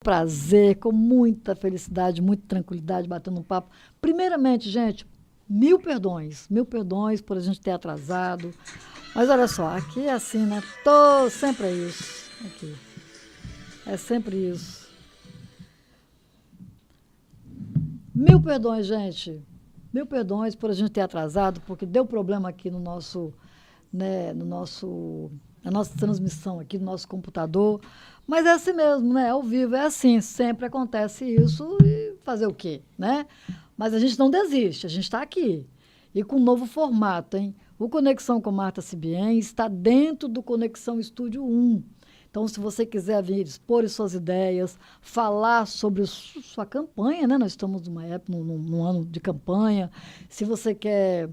prazer, com muita felicidade, muita tranquilidade, batendo um papo. Primeiramente, gente, mil perdões por a gente ter atrasado. Mas olha só, aqui é assim, né? Sempre é isso. Aqui. É sempre isso. Mil perdões, gente. Mil perdões por a gente ter atrasado, porque deu problema aqui no nosso, né, na nossa transmissão aqui, no nosso computador. Mas é assim mesmo, né? Ao vivo é assim, sempre acontece isso e fazer o quê, né? Mas a gente não desiste, a gente está aqui. E com um novo formato, hein? O Conexão com Marta Sibien está dentro do Conexão Estúdio 1. Então, se você quiser vir expor suas ideias, falar sobre sua campanha, né? Nós estamos numa época, num ano de campanha. Se você quer,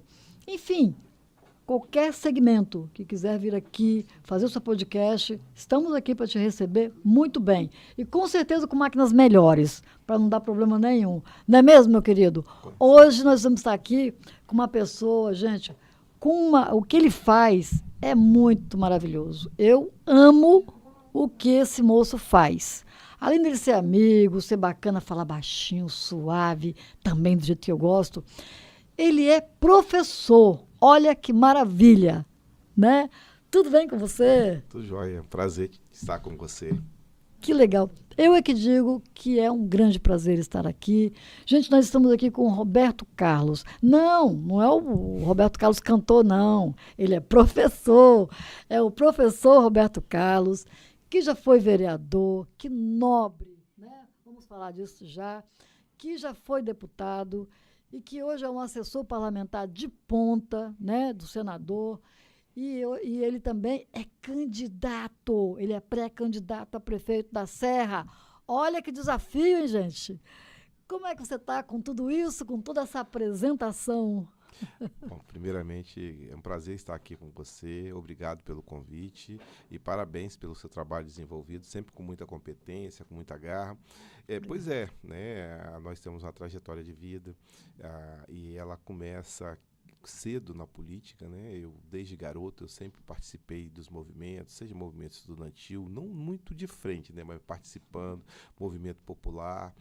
enfim, qualquer segmento que quiser vir aqui, fazer o seu podcast, estamos aqui para te receber muito bem. E com certeza com máquinas melhores, para não dar problema nenhum. Não é mesmo, meu querido? Hoje nós vamos estar aqui com uma pessoa, gente, o que ele faz é muito maravilhoso. Eu amo o que esse moço faz. Além dele ser amigo, ser bacana, falar baixinho, suave, também do jeito que eu gosto, ele é professor. Olha que maravilha, né? Tudo bem com você? Tudo jóia. Prazer estar com você. Que legal. Eu é que digo que é um grande prazer estar aqui. Gente, nós estamos aqui com o Roberto Carlos. Não é o Roberto Carlos cantor, não. Ele é professor. É o professor Roberto Carlos, que já foi vereador, que nobre, né? Vamos falar disso já, que já foi deputado e que hoje é um assessor parlamentar de ponta, né, do senador. E ele também é candidato, ele é pré-candidato a prefeito da Serra. Olha que desafio, hein, gente? Como é que você está com tudo isso, com toda essa apresentação? Bom, primeiramente, é um prazer estar aqui com você. Obrigado pelo convite e parabéns pelo seu trabalho desenvolvido, sempre com muita competência, com muita garra. Pois é, né? Nós temos uma trajetória de vida e ela começa cedo na política, né? Eu, desde garoto, eu sempre participei dos movimentos, seja movimento estudantil, não muito de frente, né? Mas participando, movimento popular.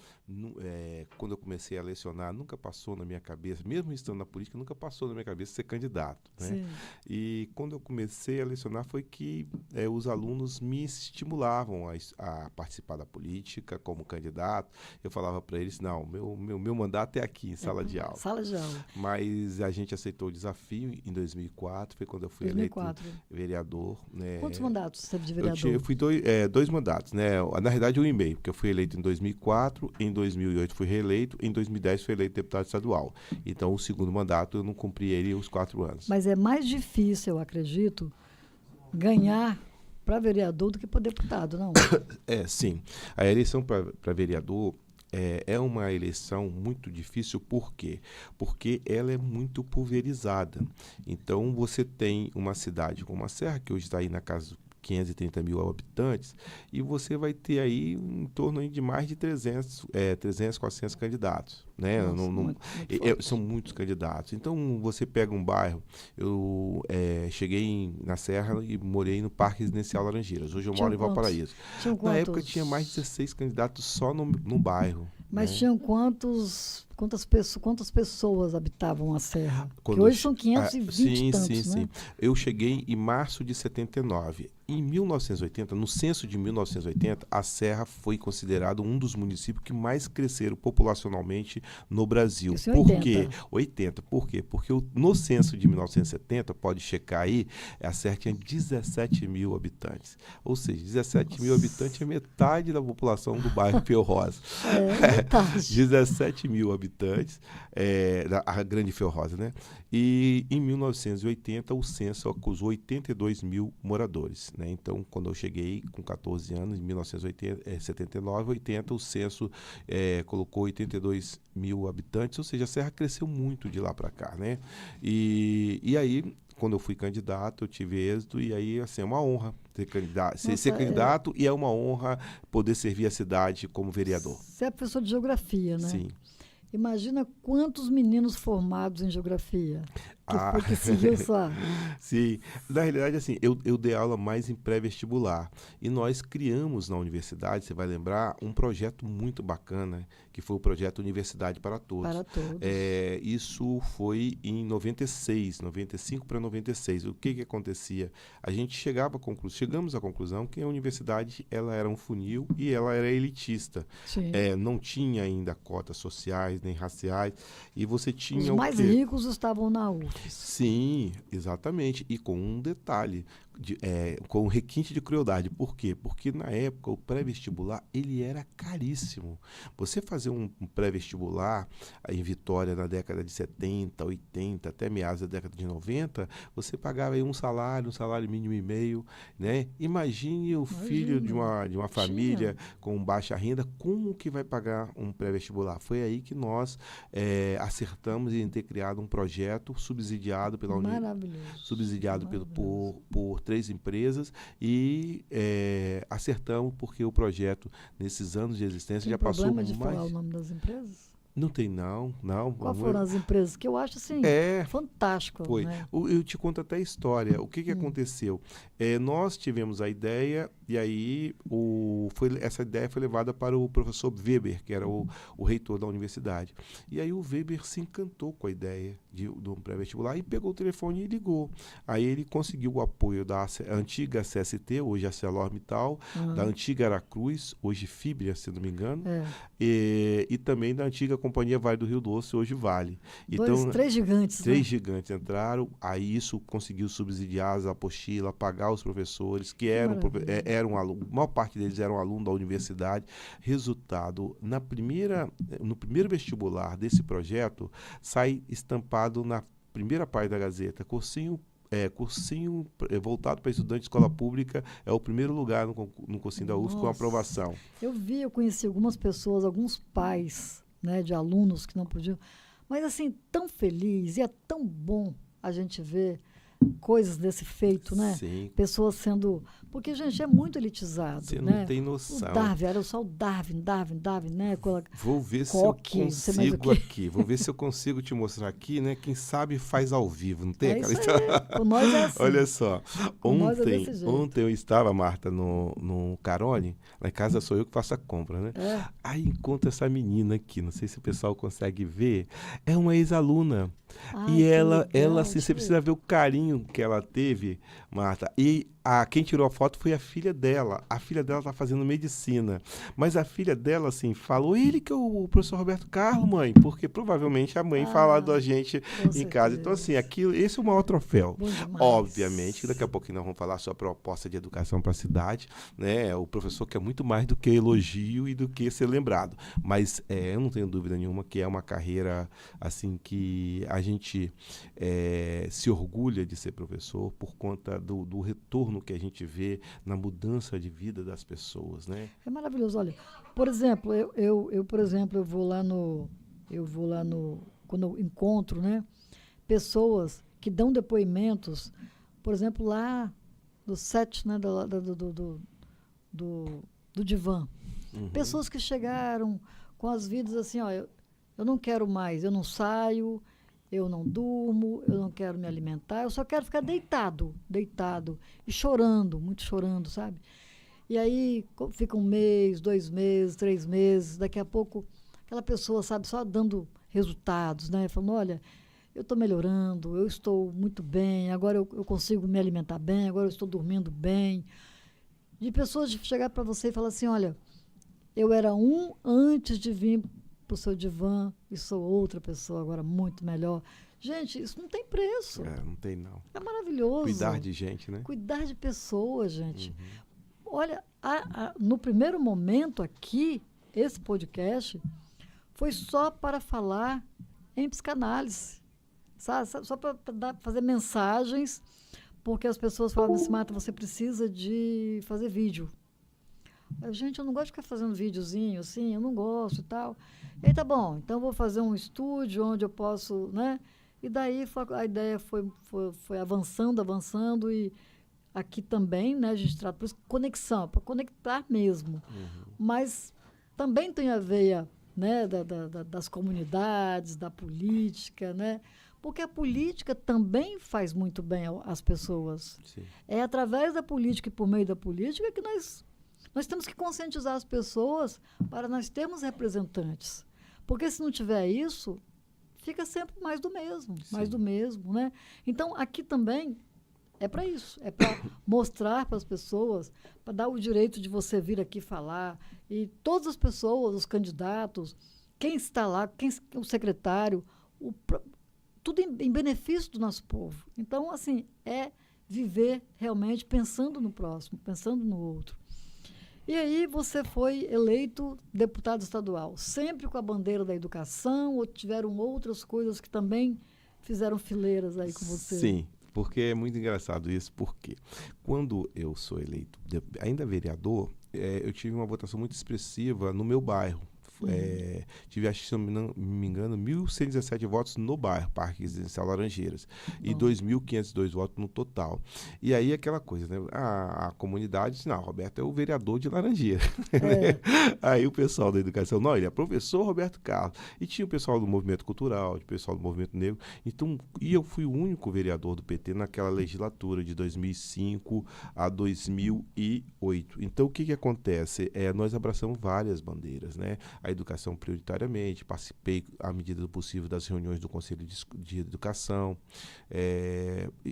Quando eu comecei a lecionar, nunca passou na minha cabeça, mesmo estando na política, nunca passou na minha cabeça ser candidato, né? Sim. E quando eu comecei a lecionar foi que os alunos me estimulavam a participar da política como candidato. Eu falava para eles, não, meu mandato é aqui, em sala de aula. Sala de aula. Mas a gente aceitou o desafio em 2004, foi quando eu fui eleito vereador. Né? Quantos mandatos você teve de vereador? Eu fui dois mandatos, né? Na realidade, 1,5, porque eu fui eleito em 2004, em 2008 fui reeleito, em 2010 fui eleito deputado estadual. Então, o segundo mandato eu não cumpri ele os 4 anos. Mas é mais difícil, eu acredito, ganhar para vereador do que para deputado, não? Sim. A eleição para vereador é uma eleição muito difícil, por quê? Porque ela é muito pulverizada. Então, você tem uma cidade como a Serra, que hoje está aí na casa de 530 mil habitantes, e você vai ter aí em torno aí de mais de 300, 400 candidatos. Né? Nossa, São muitos candidatos. Então, você pega um bairro, eu cheguei na Serra e morei no Parque Residencial Laranjeiras. Hoje eu moro em Valparaíso. Na época tinha mais de 16 candidatos só no bairro. Mas né? tinham quantas pessoas habitavam a Serra? Porque hoje são 520 tantos, né? Sim. Eu cheguei em março de 79. Em 1980, no censo de 1980, a Serra foi considerado um dos municípios que mais cresceram populacionalmente no Brasil. Isso em Por 80. quê? 80. Por quê? Porque no censo de 1970, pode checar aí, a Serra tinha 17 mil habitantes. Ou seja, 17 mil habitantes é metade da população do bairro Pio Rosa. Metade. 17 mil habitantes, a Grande Pio Rosa, né? E em 1980, o censo acusou 82 mil moradores. Né? Então, quando eu cheguei com 14 anos, em 1979, 80, o censo colocou 82 mil habitantes, ou seja, a Serra cresceu muito de lá para cá. Né? E aí, quando eu fui candidato, eu tive êxito, e aí, assim, é uma honra ser candidato, e é uma honra poder servir a cidade como vereador. Você é professor de geografia, né? Sim. Imagina quantos meninos formados em geografia. Que Ah, foi que seguiu sua... sim. Na realidade, assim, eu dei aula mais em pré-vestibular. E nós criamos na universidade, você vai lembrar, um projeto muito bacana, que foi o projeto Universidade para Todos. Para todos. Isso foi em 96, 95 para 96. O que acontecia? A gente chegamos à conclusão que a universidade ela era um funil e ela era elitista. Sim. Não tinha ainda cotas sociais nem raciais. E você Os tinha o mais quê? ricos estavam na UFES. Sim, exatamente. E com um detalhe, com um requinte de crueldade. Por quê? Porque na época o pré-vestibular ele era caríssimo. Você fazer um pré-vestibular em Vitória na década de 70, 80, até meados da década de 90, você pagava aí um salário mínimo e meio, né? Imagine o filho de Imagina. uma família com baixa renda, como que vai pagar um pré-vestibular? Foi aí que nós acertamos em ter criado um projeto subsidiado pela subsidiado por 3 empresas e acertamos porque o projeto, nesses anos de existência, Tem já passou problema de mais... falar o nome das empresas? Não tem não. Qual foram as empresas? Que eu acho, assim, É, fantástico, foi. né? Eu te conto até a história. O que aconteceu? Nós tivemos a ideia e aí essa ideia foi levada para o professor Weber, que era o reitor da universidade. E aí o Weber se encantou com a ideia do pré-vestibular e pegou o telefone e ligou. Aí ele conseguiu o apoio da antiga CST, hoje a ArcelorMittal, da antiga Aracruz, hoje Fibria, se não me engano, e também da antiga Companhia Vale do Rio Doce, hoje Vale. Então, 3 gigantes, né? 3 gigantes entraram, aí isso conseguiu subsidiar as apostilas, pagar os professores, que eram alunos, a maior parte deles eram alunos da universidade. Resultado, no primeiro vestibular desse projeto, sai estampado na primeira página da Gazeta, cursinho voltado para estudante de escola pública, é o primeiro lugar no cursinho da UFSC com aprovação. Eu conheci algumas pessoas, alguns pais, né, de alunos que não podiam, mas assim, tão feliz, e é tão bom a gente ver coisas desse feito, né? Sim. Pessoas sendo... Porque, gente, é muito elitizado, Você né? não tem noção. O Darwin, era só o Darwin, né? Vou ver se Coque, eu consigo aqui. Vou ver se eu consigo te mostrar aqui, né? Quem sabe faz ao vivo, não tem aquela história? Com nós é assim. Olha só, nós é desse jeito. ontem eu estava, Marta, no Carone, lá em casa sou eu que faço a compra, né? Aí encontro essa menina aqui, não sei se o pessoal consegue ver, é uma ex-aluna. E ela assim, você precisa ver o carinho que ela teve, Marta. E quem tirou a foto foi a filha dela. A filha dela está fazendo medicina. Mas a filha dela, assim, falou, ele que é o professor Roberto Carlos, mãe, porque provavelmente a mãe fala da gente em casa. Então, assim, esse é o maior troféu. Obviamente, daqui a pouquinho nós vamos falar sobre a proposta de educação para a cidade, né? O professor quer muito mais do que elogio e do que ser lembrado. Mas eu não tenho dúvida nenhuma que é uma carreira, assim, que a gente se orgulha de ser professor por conta do retorno que a gente vê na mudança de vida das pessoas, né? É maravilhoso. Olha, por exemplo, eu vou lá no quando eu encontro, né, pessoas que dão depoimentos, por exemplo, lá do set, né, do divã. Pessoas que chegaram com as vidas assim, ó, eu não quero mais, eu não saio, eu não durmo, eu não quero me alimentar, eu só quero ficar deitado e chorando, muito chorando, sabe? E aí fica 1 mês, 2 meses, 3 meses, daqui a pouco aquela pessoa, sabe, só dando resultados, né? Falando, olha, eu estou melhorando, eu estou muito bem, agora eu consigo me alimentar bem, agora eu estou dormindo bem. De pessoas de chegar para você e falar assim, olha, eu era antes de vir para o seu divã e sou outra pessoa agora muito melhor. Gente, isso não tem preço. Não tem, não. É maravilhoso. Cuidar de gente, né? Cuidar de pessoas, gente. Olha, no primeiro momento aqui, esse podcast foi só para falar em psicanálise. Sabe? Só para fazer mensagens, porque as pessoas falavam assim, Marta, você precisa de fazer vídeo. Gente, eu não gosto de ficar fazendo videozinho assim, eu não gosto e tal. E aí, tá bom, então eu vou fazer um estúdio onde eu posso, né? E daí a ideia foi avançando e aqui também, né, a gente trata por isso, conexão, para conectar mesmo. Mas também tem a veia, né, das comunidades, da política, né? Porque a política também faz muito bem às pessoas. Sim. É através da política e por meio da política que nós temos que conscientizar as pessoas para nós termos representantes. Porque se não tiver isso, fica sempre mais do mesmo, né? Então, aqui também é para isso, é para mostrar para as pessoas, para dar o direito de você vir aqui falar, e todas as pessoas, os candidatos, quem está lá, o secretário, tudo em benefício do nosso povo. Então, assim, é viver realmente pensando no próximo, pensando no outro. E aí você foi eleito deputado estadual, sempre com a bandeira da educação, ou tiveram outras coisas que também fizeram fileiras aí com você? Sim, porque é muito engraçado isso, porque quando eu sou eleito, ainda vereador, eu tive uma votação muito expressiva no meu bairro. Tive, acho que, se não me engano, 1.117 votos no bairro, Parque Residencial Laranjeiras, e 2.502 votos no total. E aí aquela coisa, né? A comunidade disse, não, Roberto é o vereador de Laranjeira. Aí o pessoal da educação, não, ele é professor Roberto Carlos. E tinha o pessoal do movimento cultural, o pessoal do movimento negro. Então, e eu fui o único vereador do PT naquela legislatura de 2005 a 2008. Então, o que acontece? Nós abraçamos várias bandeiras, né? A educação prioritariamente, participei, à medida do possível, das reuniões do Conselho de Educação,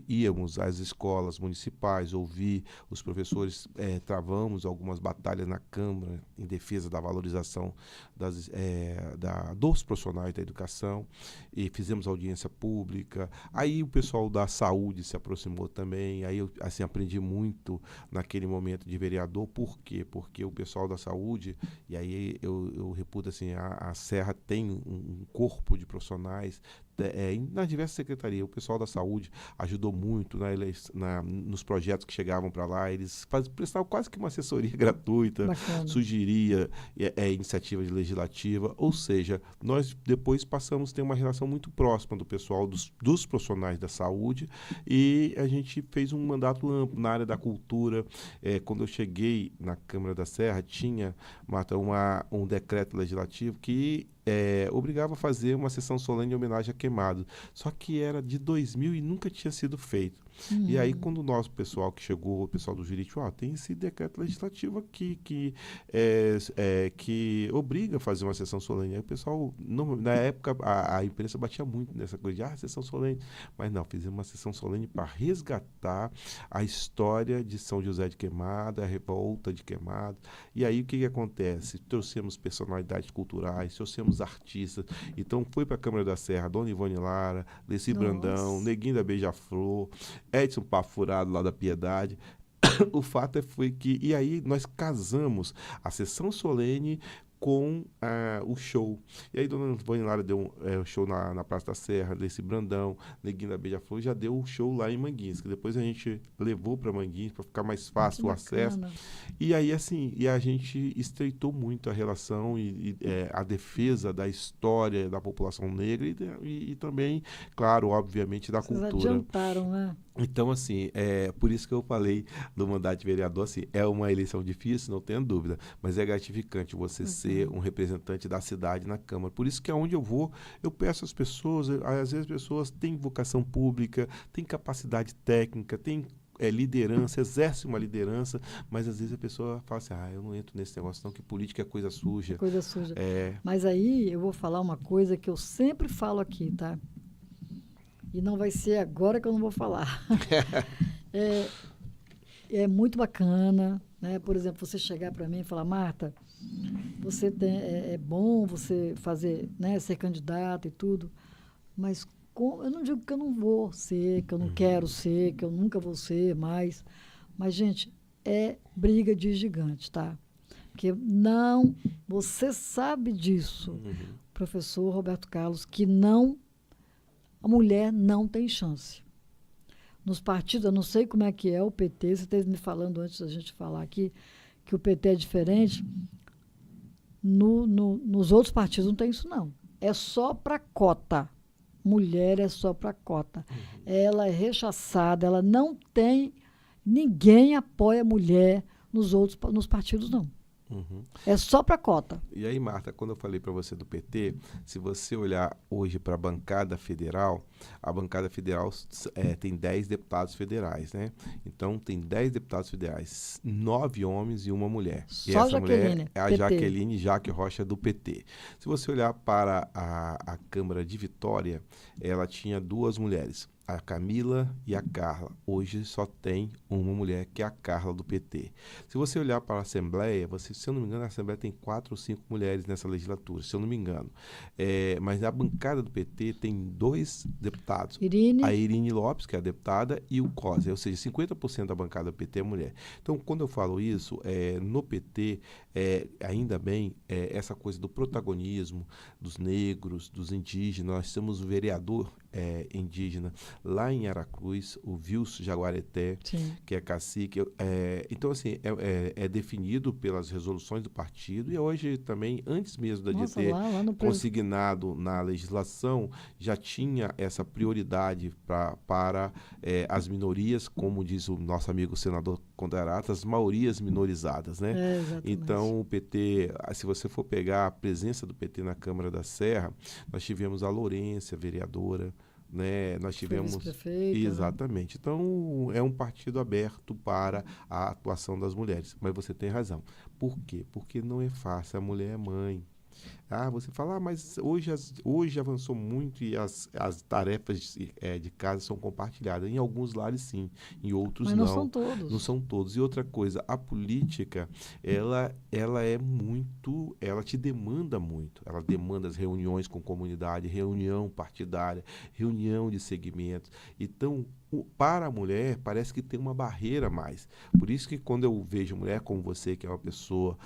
íamos às escolas municipais, ouvi os professores, travamos algumas batalhas na Câmara em defesa da valorização dos profissionais da educação, e fizemos audiência pública. Aí o pessoal da saúde se aproximou também, aí eu assim, aprendi muito naquele momento de vereador. Por quê? Porque o pessoal da saúde, e aí eu reputo assim, a Serra tem um corpo de profissionais nas diversas secretarias. O pessoal da saúde ajudou muito nos projetos que chegavam para lá. Eles prestavam quase que uma assessoria gratuita, sugeria iniciativa legislativa. Ou seja, nós depois passamos a ter uma relação muito próxima do pessoal, dos profissionais da saúde, e a gente fez um mandato amplo na área da cultura. Quando eu cheguei na Câmara da Serra, tinha, Marta, um decreto legislativo que obrigava a fazer uma sessão solene em homenagem a Queimado. Só que era de 2000 e nunca tinha sido feito. E aí, quando o nosso pessoal que chegou, o pessoal do jurídico, tem esse decreto legislativo aqui que obriga a fazer uma sessão solene. Aí o pessoal, na época, a imprensa batia muito nessa coisa de sessão solene. Mas não, fizemos uma sessão solene para resgatar a história de São José de Queimado, a revolta de Queimado. E aí, o que acontece? Trouxemos personalidades culturais, trouxemos artistas. Então, foi para a Câmara da Serra, Dona Ivone Lara, Leci Brandão, Neguinho da Beija-Flor, Edson Pafurado, lá da Piedade. O fato foi que... E aí nós casamos a sessão solene com o show. E aí Dona Ivone Lara deu um show na Praça da Serra, Leci Brandão, Neguinho da Beija-Flor, já deu um show lá em Manguinhos, que depois a gente levou para Manguinhos para ficar mais fácil o acesso. E aí, assim, a gente estreitou muito a relação e a defesa da história da população negra e também, claro, obviamente, da cultura. Vocês adiantaram, né? Então, assim, por isso que eu falei do mandato de vereador, assim, é uma eleição difícil, não tenho dúvida, mas é gratificante você ser um representante da cidade na Câmara. Por isso que aonde eu vou, eu peço às pessoas, às vezes as pessoas têm vocação pública, têm capacidade técnica, têm liderança, exerce uma liderança, mas às vezes a pessoa fala assim, eu não entro nesse negócio não, que política é coisa suja. Coisa suja. Mas aí eu vou falar uma coisa que eu sempre falo aqui, tá? E não vai ser agora que eu não vou falar. É muito bacana, né? Por exemplo, você chegar para mim e falar, Marta, você é bom você fazer, né, ser candidata e tudo, mas eu não digo que eu não vou ser, que eu não quero ser, que eu nunca vou ser mais. Mas, gente, é briga de gigante, tá? Porque você sabe disso, professor Roberto Carlos, que a mulher não tem chance. Nos partidos, eu não sei como é que é o PT, você esteve me falando antes da gente falar aqui, que o PT é diferente. Nos outros partidos não tem isso, não. É só para cota. Mulher é só para cota. Ela é rechaçada, ela não tem... Ninguém apoia a mulher nos partidos, não. Uhum. É só para cota. E aí, Marta, quando eu falei para você do PT, se você olhar hoje para a bancada federal tem 10 deputados federais, né? Então, tem 10 deputados federais, 9 homens e uma mulher. E Só essa mulher Jaqueline, é a PT. Jaqueline Jaque Rocha, do PT. Se você olhar para a Câmara de Vitória, ela tinha 2 mulheres, a Camila e a Carla. Hoje só tem uma mulher, que é a Carla, do PT. Se você olhar para a Assembleia, se eu não me engano, a Assembleia tem 4 ou 5 mulheres nessa legislatura, se eu não me engano. Mas na bancada do PT tem 2 deputados. Irine. A Irine Lopes, que é a deputada, e o Cosa, ou seja, 50% da bancada do PT é mulher. Então, quando eu falo isso, no PT, ainda bem, essa coisa do protagonismo dos negros, dos indígenas. Nós temos um vereador indígena lá em Aracruz, o Vilso Jaguareté, Sim. que é cacique. Então, assim, é definido pelas resoluções do partido, e hoje também, antes mesmo de ter lá no consignado na legislação, já tinha essa prioridade para as minorias, como diz o nosso amigo senador Condarato, as maiorias minorizadas, né? Então, o PT, se você for pegar a presença do PT na Câmara da Serra, nós tivemos a Lourença, vereadora, né? Nós tivemos... Exatamente. Então, é um partido aberto para a atuação das mulheres. Mas você tem razão. Por quê? Porque não é fácil. A mulher é mãe. Você fala, mas hoje avançou muito e as tarefas de casa são compartilhadas. Em alguns lares, sim. Em outros, mas não são todos. Não são todos. E outra coisa, a política, ela é muito... Ela te demanda muito. Ela demanda as reuniões com comunidade, reunião partidária, reunião de segmentos. Então, para a mulher, parece que tem uma barreira a mais. Por isso que quando eu vejo mulher como você, que é uma pessoa,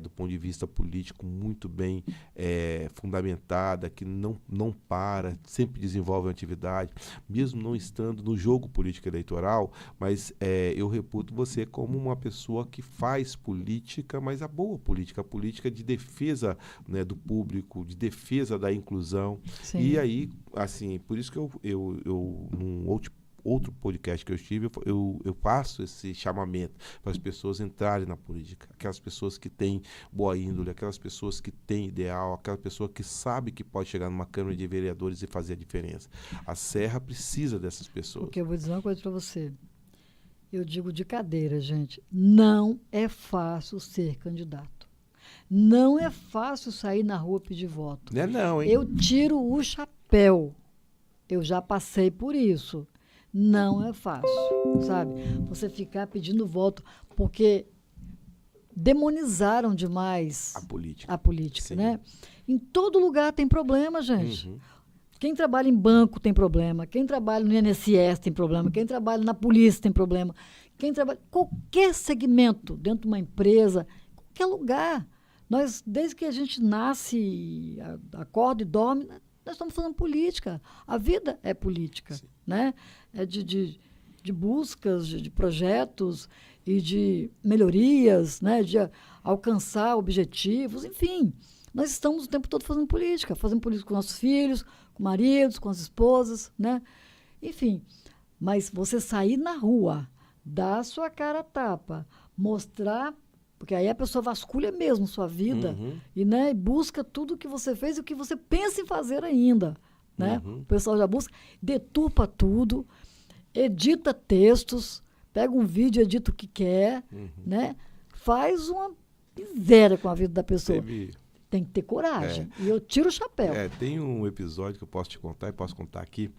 do ponto de vista político, muito bem fundamentada, que não para, sempre desenvolve uma atividade, mesmo não estando no jogo político eleitoral, mas eu reputo você como uma pessoa que faz política, mas a boa política, a política de defesa, né, do público, de defesa da inclusão. Sim. E aí, assim, por isso que eu num outro podcast que eu estive, eu faço esse chamamento para as pessoas entrarem na política. Aquelas pessoas que têm boa índole, aquelas pessoas que têm ideal, aquela pessoa que sabe que pode chegar numa Câmara de Vereadores e fazer a diferença. A Serra precisa dessas pessoas. Porque eu vou dizer uma coisa para você. Eu digo de cadeira, gente. Não é fácil ser candidato. Não é fácil sair na rua pedir voto. Não é não, hein? Eu tiro o chapéu. Eu já passei por isso. Não é fácil, sabe? Você ficar pedindo voto, porque demonizaram demais a política, né? Em todo lugar tem problema, gente. Uhum. Quem trabalha em banco tem problema, quem trabalha no INSS tem problema, quem trabalha na polícia tem problema, quem trabalha... Qualquer segmento dentro de uma empresa, qualquer lugar. Nós, desde que a gente nasce, acorda e dorme... Nós estamos fazendo política. A vida é política, né? É de buscas, de projetos e de melhorias, né? De alcançar objetivos, enfim. Nós estamos o tempo todo fazendo política com nossos filhos, com maridos, com as esposas, né? Enfim, mas você sair na rua, dar a sua cara a tapa, mostrar... Porque aí a pessoa vasculha mesmo sua vida, e, né, busca tudo o que você fez e o que você pensa em fazer ainda. Né? O pessoal já busca, deturpa tudo, edita textos, pega um vídeo, edita o que quer, né? Faz uma miséria com a vida da pessoa. Tem que ter coragem. E eu tiro o chapéu. Tem um episódio que eu posso te contar e posso contar aqui.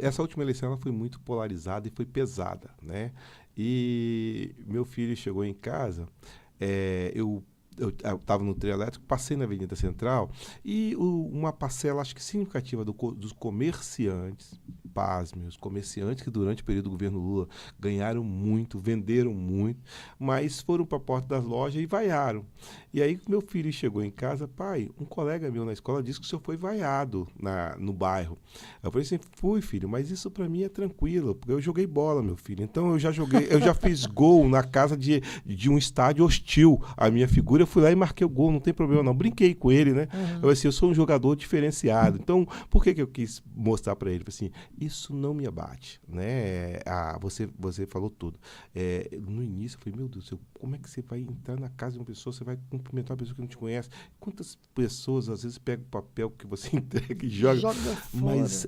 Essa última eleição ela foi muito polarizada e foi pesada, né? E meu filho chegou em casa, eu estava no trio elétrico, passei na Avenida Central e uma parcela, acho que significativa, dos comerciantes, pasme, os comerciantes que durante o período do governo Lula ganharam muito, venderam muito, mas foram para a porta das lojas e vaiaram. E aí meu filho chegou em casa, pai, um colega meu na escola disse que o senhor foi vaiado no bairro. Eu falei assim, fui, filho, mas isso para mim é tranquilo, porque eu joguei bola, meu filho. Então eu já fiz gol na casa de um estádio hostil. A minha figura fui lá e marquei o gol, não tem problema não. Brinquei com ele, né? Eu sou um jogador diferenciado. Então, por que eu quis mostrar para ele? Assim, isso não me abate, né? Você falou tudo. No início, eu falei, meu Deus, como é que você vai entrar na casa de uma pessoa, você vai cumprimentar uma pessoa que não te conhece? Quantas pessoas, às vezes, pegam o papel que você entrega e joga fora. Mas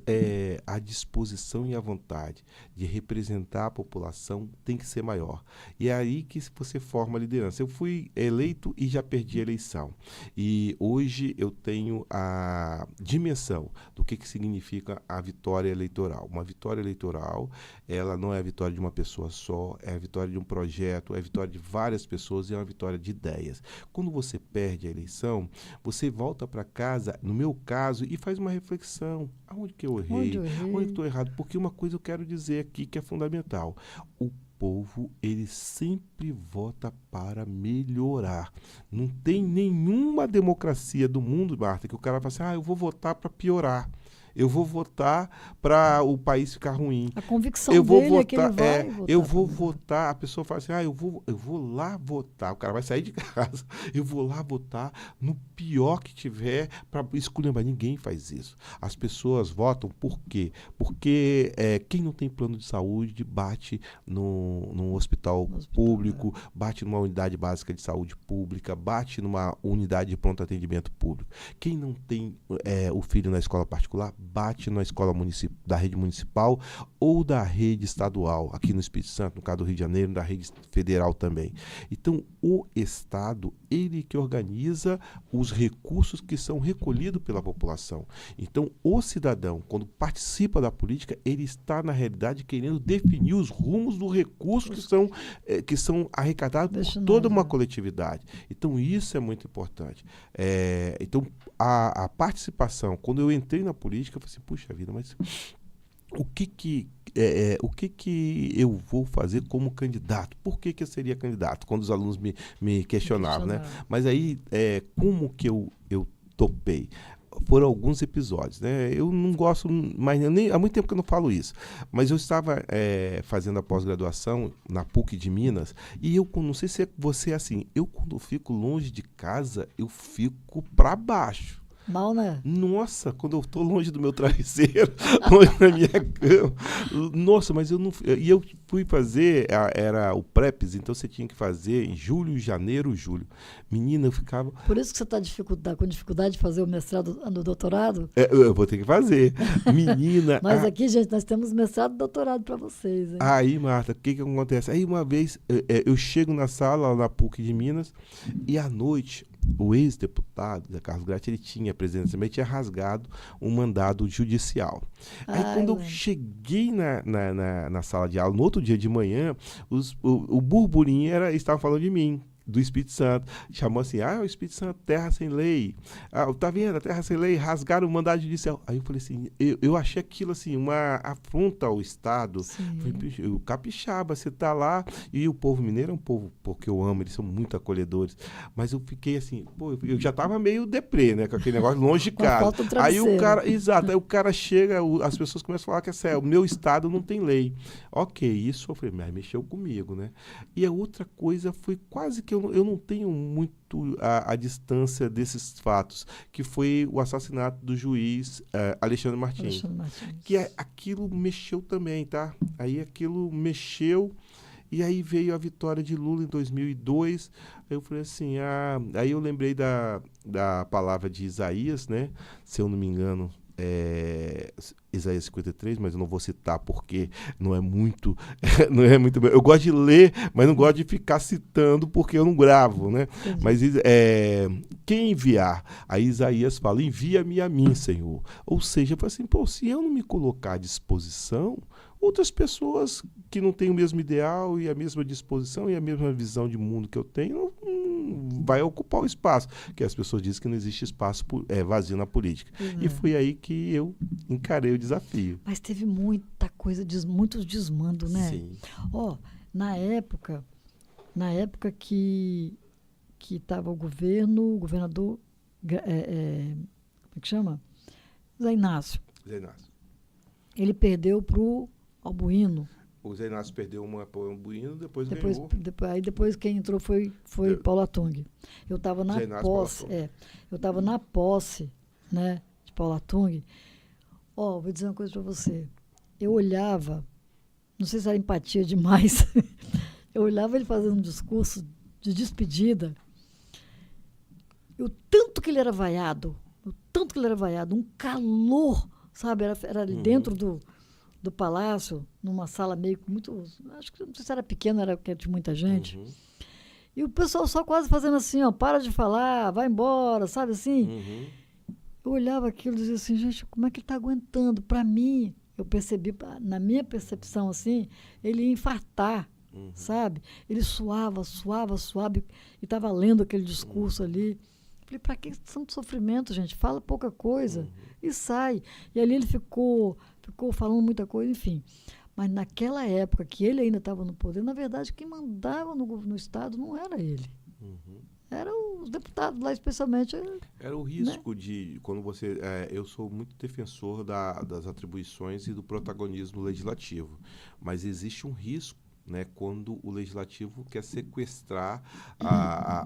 a disposição e a vontade de representar a população tem que ser maior. E é aí que você forma a liderança. Eu fui eleito e já perdi a eleição. E hoje eu tenho a dimensão do que significa a vitória eleitoral. Uma vitória eleitoral, ela não é a vitória de uma pessoa só, é a vitória de um projeto, é a vitória de várias pessoas e é uma vitória de ideias. Quando você perde a eleição, você volta para casa, no meu caso, e faz uma reflexão. Aonde que eu errei? Onde eu estou errado? Porque uma coisa eu quero dizer aqui que é fundamental. O povo, ele sempre vota para melhorar. Não tem nenhuma democracia do mundo, Marta, que o cara fala assim, eu vou votar para piorar. Eu vou votar para o país ficar ruim. A convicção dele é que ele vai votar. Eu vou votar. A pessoa fala assim, eu vou lá votar. O cara vai sair de casa. Eu vou lá votar no pior que tiver para escolher. Mas ninguém faz isso. As pessoas votam por quê? Porque quem não tem plano de saúde bate num hospital público, bate numa unidade básica de saúde pública, bate numa unidade de pronto atendimento público. Quem não tem o filho na escola particular, bate na escola da rede municipal ou da rede estadual, aqui no Espírito Santo, no caso do Rio de Janeiro, da rede federal também. Então, o Estado, ele que organiza os recursos que são recolhidos pela população. Então, o cidadão, quando participa da política, ele está, na realidade, querendo definir os rumos dos recursos que são arrecadados por toda uma coletividade. Então, isso é muito importante. Então, a participação, quando eu entrei na política, eu falei assim, puxa vida, mas o que eu vou fazer como candidato? Por que eu seria candidato? Quando os alunos me questionavam, né? Mas aí, como que eu topei? Por alguns episódios, né? Eu não gosto, mas há muito tempo que eu não falo isso. Mas eu estava fazendo a pós-graduação na PUC de Minas e eu não sei se você é assim. Eu quando fico longe de casa, eu fico para baixo. Mal, né? Nossa, quando eu estou longe do meu travesseiro, longe da minha cama. Nossa, mas eu não... E eu fui fazer, era o PrEPS, então você tinha que fazer em julho, janeiro, julho. Menina, eu ficava... Por isso que você está com dificuldade de fazer o mestrado no doutorado? Eu vou ter que fazer. Menina... Mas aqui, gente, nós temos mestrado e doutorado para vocês, hein? Aí, Marta, o que acontece? Aí, uma vez, eu chego na sala, na PUC de Minas, e à noite... O ex-deputado da Carlos Gratti, ele tinha tinha rasgado um mandado judicial. Aí quando eu cheguei na sala de aula, no outro dia de manhã, o burburinho estava falando de mim, do Espírito Santo. Chamou assim, o Espírito Santo, terra sem lei. Tá vendo? A terra sem lei, rasgaram o mandado judicial. Aí eu falei assim, eu achei aquilo assim, uma afronta ao Estado. Falei, o capixaba, você tá lá, e o povo mineiro é um povo porque eu amo, eles são muito acolhedores. Mas eu fiquei assim, eu já tava meio deprê, né? Com aquele negócio longe de casa. Aí o cara, aí o cara chega, as pessoas começam a falar que o meu Estado não tem lei. Ok, isso eu falei, mas mexeu comigo, né? E a outra coisa foi quase que eu não tenho muito a distância desses fatos, que foi o assassinato do juiz Alexandre Martins. Que aquilo mexeu também, tá? Aí aquilo mexeu, e aí veio a vitória de Lula em 2002. Aí eu falei assim, aí eu lembrei da palavra de Isaías, né? Se eu não me engano, Isaías 53, mas eu não vou citar porque não é muito bem. Eu gosto de ler, mas não gosto de ficar citando porque eu não gravo, né? Mas quem enviar? Aí Isaías fala, envia-me a mim, Senhor. Ou seja, eu falo assim, se eu não me colocar à disposição, outras pessoas que não têm o mesmo ideal e a mesma disposição e a mesma visão de mundo que eu tenho, vai ocupar o espaço. Que as pessoas dizem que não existe espaço vazio na política. E foi aí que eu encarei o desafio. Mas teve muita coisa, muitos desmandos, né? Sim. Na época que estava o governador, como é que chama? Zé Inácio. Zé Inácio. Ele perdeu para o Albuíno. O Zé Inácio perdeu uma para o Bueno, depois ganhou. Depois quem entrou foi Paulo Atung. Eu estava na Zé Inácio, posse, eu estava na posse, né, de Paulo Atung. Vou dizer uma coisa para você. Eu olhava, não sei se era empatia demais, eu olhava ele fazendo um discurso de despedida, e o tanto que ele era vaiado, um calor, sabe? Era ali dentro do palácio, numa sala meio muito, acho que não sei se era pequena, era porque tinha muita gente. Uhum. E o pessoal só quase fazendo assim, para de falar, vai embora, sabe assim? Uhum. Eu olhava aquilo e dizia assim, gente, como é que ele está aguentando? Para mim, eu percebi, na minha percepção assim, ele ia infartar, sabe? Ele suava, e estava lendo aquele discurso ali. Falei, para que tanto sofrimento, gente? Fala pouca coisa e sai. E ali ele ficou falando muita coisa, enfim. Mas naquela época que ele ainda estava no poder, na verdade, quem mandava no Estado não era ele. Eram os deputados lá, especialmente. Era o risco, né? Quando você... eu sou muito defensor das atribuições e do protagonismo legislativo. Mas existe um risco, né, quando o legislativo quer sequestrar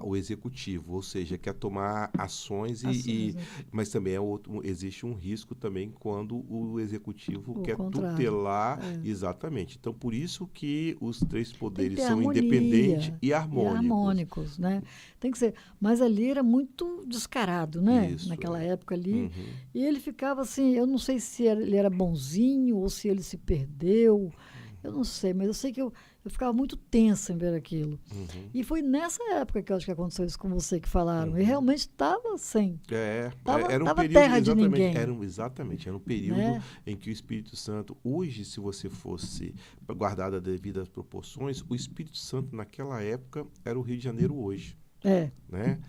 o executivo, ou seja, quer tomar ações, mas também existe um risco também quando o executivo quer tutelar. Exatamente. Então, por isso que os três poderes são independentes e harmônicos. Né? Tem que ser. Mas ali era muito descarado, né? Isso, naquela época ali. E ele ficava assim, eu não sei se ele era bonzinho ou se ele se perdeu. Eu não sei, mas eu sei que eu ficava muito tensa em ver aquilo. E foi nessa época que eu acho que aconteceu isso com você que falaram. E realmente estava sem. Era um período, terra de ninguém. Era um período, né, em que o Espírito Santo, hoje, se você fosse guardado as devidas proporções, o Espírito Santo naquela época era o Rio de Janeiro hoje. Né?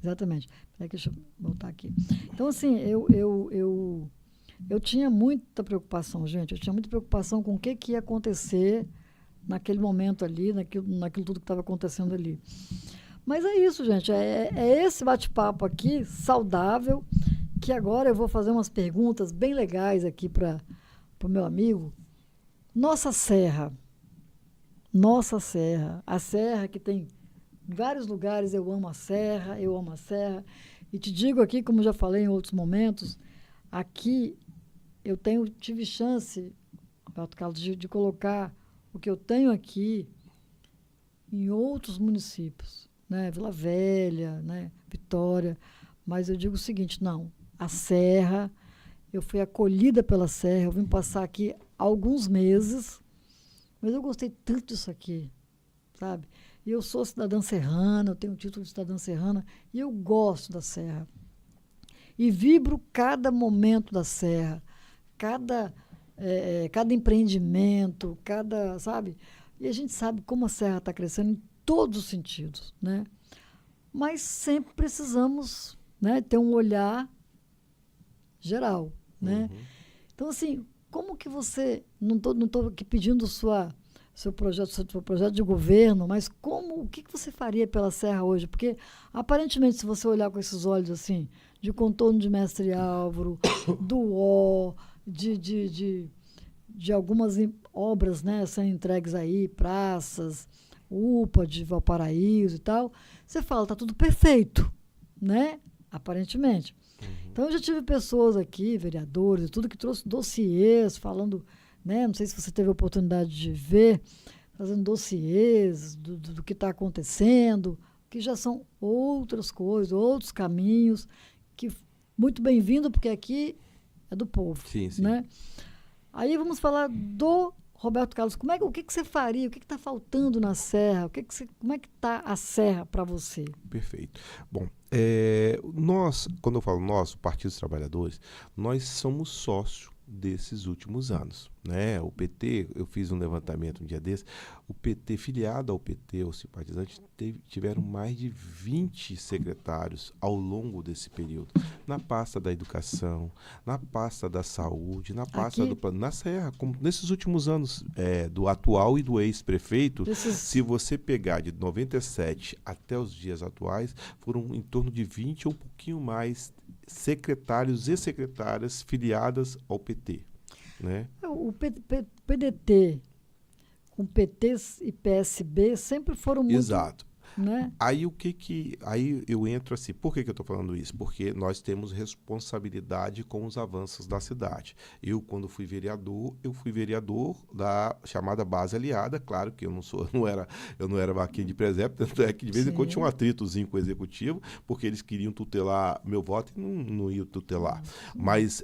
Exatamente. Peraí, deixa eu voltar aqui. Então, assim, eu tinha muita preocupação, gente. Eu tinha muita preocupação com o que ia acontecer naquele momento ali, naquilo tudo que estava acontecendo ali. Mas é isso, gente. É esse bate-papo aqui, saudável, que agora eu vou fazer umas perguntas bem legais aqui para o meu amigo. Nossa Serra. A Serra que tem vários lugares, eu amo a Serra. E te digo aqui, como já falei em outros momentos, aqui eu tive chance, Roberto Carlos, de colocar o que eu tenho aqui em outros municípios, né? Vila Velha, né? Vitória, mas eu digo o seguinte, não, a Serra, eu fui acolhida pela Serra, eu vim passar aqui alguns meses, mas eu gostei tanto disso aqui, sabe? E eu sou cidadã serrana, eu tenho o título de cidadã serrana, e eu gosto da Serra. E vibro cada momento da Serra, cada empreendimento, sabe? E a gente sabe como a Serra está crescendo em todos os sentidos, né? Mas sempre precisamos, né, ter um olhar geral, né? Então, assim, como que você... Não estou aqui pedindo seu projeto de governo, mas o que você faria pela Serra hoje? Porque, aparentemente, se você olhar com esses olhos assim, de contorno de Mestre Álvaro, do de algumas obras, né, sendo entregues aí, praças, UPA de Valparaíso e tal, você fala, está tudo perfeito, né? Aparentemente. Então, eu já tive pessoas aqui, vereadores, tudo que trouxe dossiês falando, né? Não sei se você teve a oportunidade de ver, fazendo dossiês do que está acontecendo, que já são outras coisas, outros caminhos, que muito bem-vindo, porque aqui é do povo. Sim. Né? Aí vamos falar do Roberto Carlos. O que você faria? O que está faltando na Serra? Como é que está a Serra para você? Perfeito. Bom, nós, quando eu falo nós, o Partido dos Trabalhadores, nós somos sócios desses últimos anos, né? O PT, eu fiz um levantamento um dia desse, o PT, filiado ao PT, os simpatizantes, tiveram mais de 20 secretários ao longo desse período, na pasta da educação, na pasta da saúde, na pasta na Serra, nesses últimos anos do atual e do ex-prefeito, se você pegar de 97 até os dias atuais, foram em torno de 20 ou um pouquinho mais secretários e secretárias filiadas ao PT. Né? O PDT com PT e PSB sempre foram muito... Exato. Né? Aí aí eu entro assim, por que eu estou falando isso? Porque nós temos responsabilidade com os avanços da cidade. Eu, quando fui vereador da chamada base aliada, claro que eu não era vaquinha de presépio, tanto é que de vez em quando tinha um atritozinho com o executivo, porque eles queriam tutelar meu voto e não iam tutelar. Mas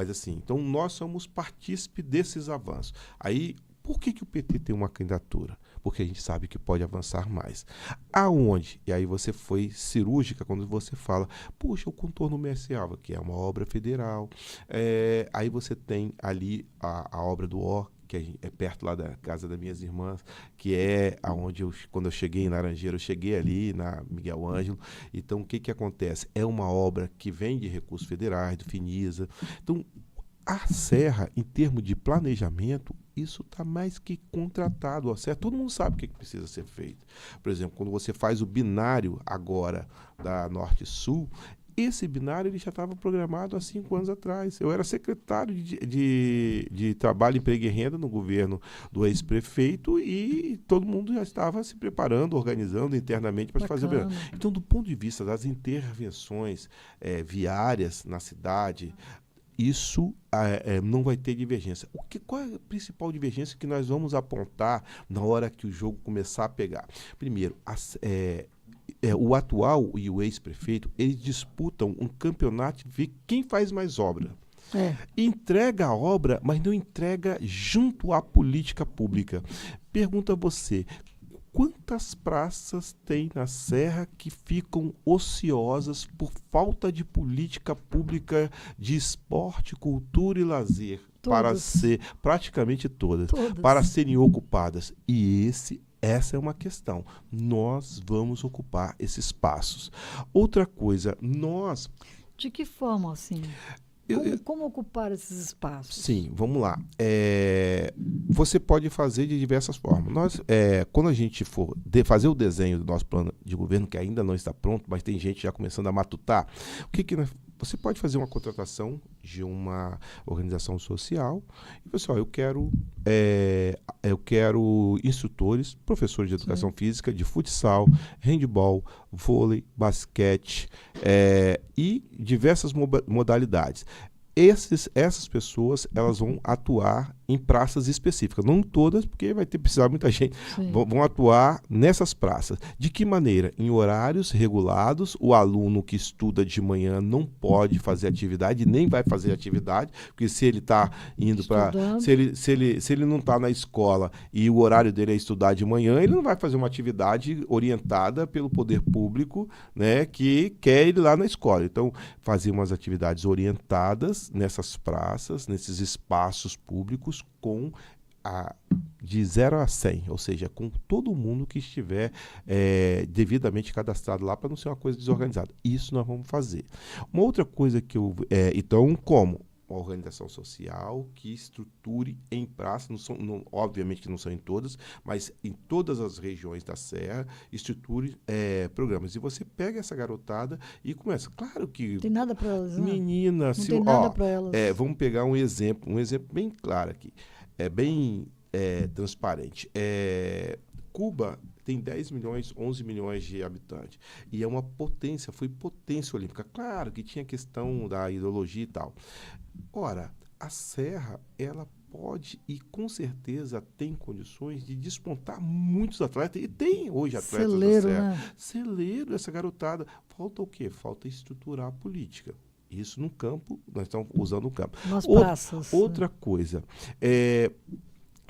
assim, então nós somos partícipe desses avanços. Aí, por que o PT tem uma candidatura? Porque a gente sabe que pode avançar mais. Aonde? E aí você foi cirúrgica quando você fala, puxa, o contorno Mestre Alva, que é uma obra federal. Aí você tem ali a obra do Ó, que é perto lá da casa das minhas irmãs, que é aonde quando eu cheguei em Laranjeira, eu cheguei ali na Miguel Ângelo. Então, o que acontece? É uma obra que vem de recursos federais, do Finisa. Então, a Serra, em termos de planejamento, isso está mais que contratado. A Serra, todo mundo sabe o que precisa ser feito. Por exemplo, quando você faz o binário agora da Norte-Sul, esse binário ele já estava programado há 5 anos atrás. Eu era secretário de Trabalho, Emprego e Renda no governo do ex-prefeito e todo mundo já estava se preparando, organizando internamente para fazer o binário. Então, do ponto de vista das intervenções viárias na cidade, isso não vai ter divergência. Qual é a principal divergência que nós vamos apontar na hora que o jogo começar a pegar? Primeiro, o atual e o ex-prefeito, eles disputam um campeonato de ver quem faz mais obra. Entrega a obra, mas não entrega junto à política pública. Pergunta a você, quantas praças tem na Serra que ficam ociosas por falta de política pública de esporte, cultura e lazer? Praticamente todas, para serem ocupadas. E essa é uma questão. Nós vamos ocupar esses espaços. Outra coisa, De que forma, assim? Como ocupar esses espaços? Sim, vamos lá. Você pode fazer de diversas formas. Quando a gente for fazer o desenho do nosso plano de governo, que ainda não está pronto, mas tem gente já começando a matutar, você pode fazer uma contratação de uma organização social e pessoal, eu quero instrutores, professores de educação física, de futsal, handebol, vôlei, basquete e diversas modalidades. Essas pessoas, elas vão atuar em praças específicas, não todas, porque vai precisar muita gente, vão atuar nessas praças. De que maneira? Em horários regulados, o aluno que estuda de manhã não pode fazer atividade, nem vai fazer atividade, porque se ele está indo para... Se ele não está na escola e o horário dele é estudar de manhã, ele não vai fazer uma atividade orientada pelo poder público, né, que quer ele lá na escola. Então, fazer umas atividades orientadas nessas praças, nesses espaços públicos, de 0 a 100, ou seja, com todo mundo que estiver devidamente cadastrado lá, para não ser uma coisa desorganizada. Isso nós vamos fazer. Uma outra coisa que então, como? Uma organização social que estruture em praça, obviamente que não são em todas, mas em todas as regiões da Serra, estruture programas. E você pega essa garotada e começa. Claro que... Não tem nada para elas, né? Menina, não tem nada para elas. Vamos pegar um exemplo bem claro aqui, bem transparente. Cuba tem 10 milhões, 11 milhões de habitantes. E é uma potência, foi potência olímpica. Claro que tinha questão da ideologia e tal. Ora, a Serra, ela pode e com certeza tem condições de despontar muitos atletas. E tem hoje atletas da Serra. Né? Celeiro, essa garotada. Falta o quê? Falta estruturar a política. Isso no campo, nós estamos usando o campo. Nas praças. Outra coisa.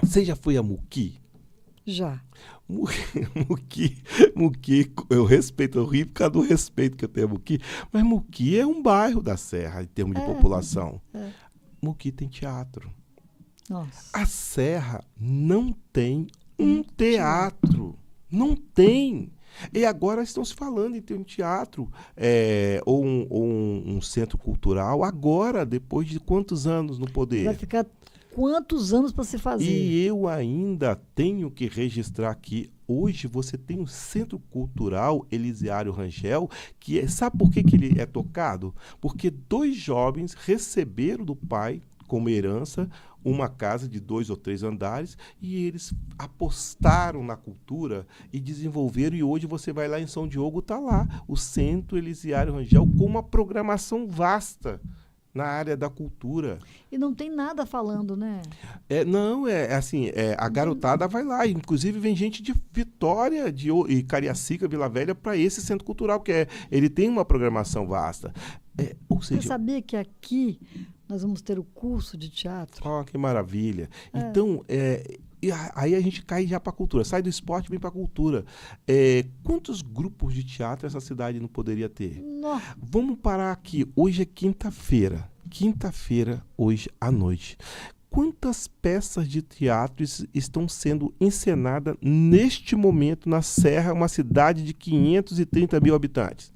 Você já foi a Muqui? Já. Muqui, eu respeito, eu rio por causa do respeito que eu tenho a Muqui, mas Muqui é um bairro da Serra em termos de população. Muqui tem teatro. Nossa. A Serra não tem um teatro. Não tem. E agora estão se falando em ter um teatro ou um centro cultural, agora, depois de quantos anos no poder? Vai ficar quantos anos para se fazer? E eu ainda tenho que registrar aqui, hoje você tem um Centro Cultural Elisiário Rangel, que sabe por que ele é tocado? Porque 2 jovens receberam do pai, como herança, uma casa de 2 ou 3 andares, e eles apostaram na cultura e desenvolveram, e hoje você vai lá em São Diogo, está lá, o Centro Elisiário Rangel, com uma programação vasta na área da cultura. E não tem nada falando, né? Não, assim, a garotada vai lá, inclusive vem gente de Vitória e Cariacica, Vila Velha, para esse centro cultural, porque ele tem uma programação vasta. Ou Você seja, sabia que aqui nós vamos ter o curso de teatro? que maravilha. Então, aí a gente cai já para a cultura, sai do esporte e vem para a cultura. Quantos grupos de teatro essa cidade não poderia ter? Nossa. Vamos parar aqui. Hoje é quinta-feira, hoje à noite. Quantas peças de teatro estão sendo encenadas neste momento na Serra, uma cidade de 530 mil habitantes?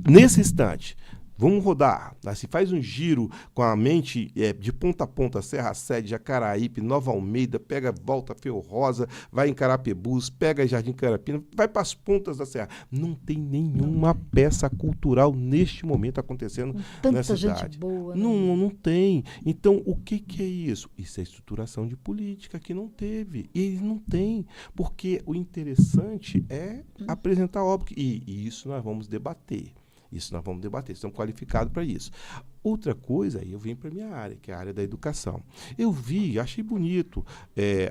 Nesse instante. Vamos rodar, assim, faz um giro com a mente de ponta a ponta, Serra Sede, Jacaraípe, Nova Almeida, pega Volta Ferro Rosa, vai em Carapebus, pega Jardim Carapina, vai para as pontas da Serra. Não tem nenhuma peça cultural neste momento acontecendo nessa cidade. Tanta gente boa, né? Não tem. Então, o que é isso? Isso é estruturação de política que não teve. E eles não têm, porque o interessante é apresentar a obra. E isso nós vamos debater. Estamos qualificados para isso. Outra coisa, aí eu venho para a minha área, que é a área da educação. Eu achei bonito,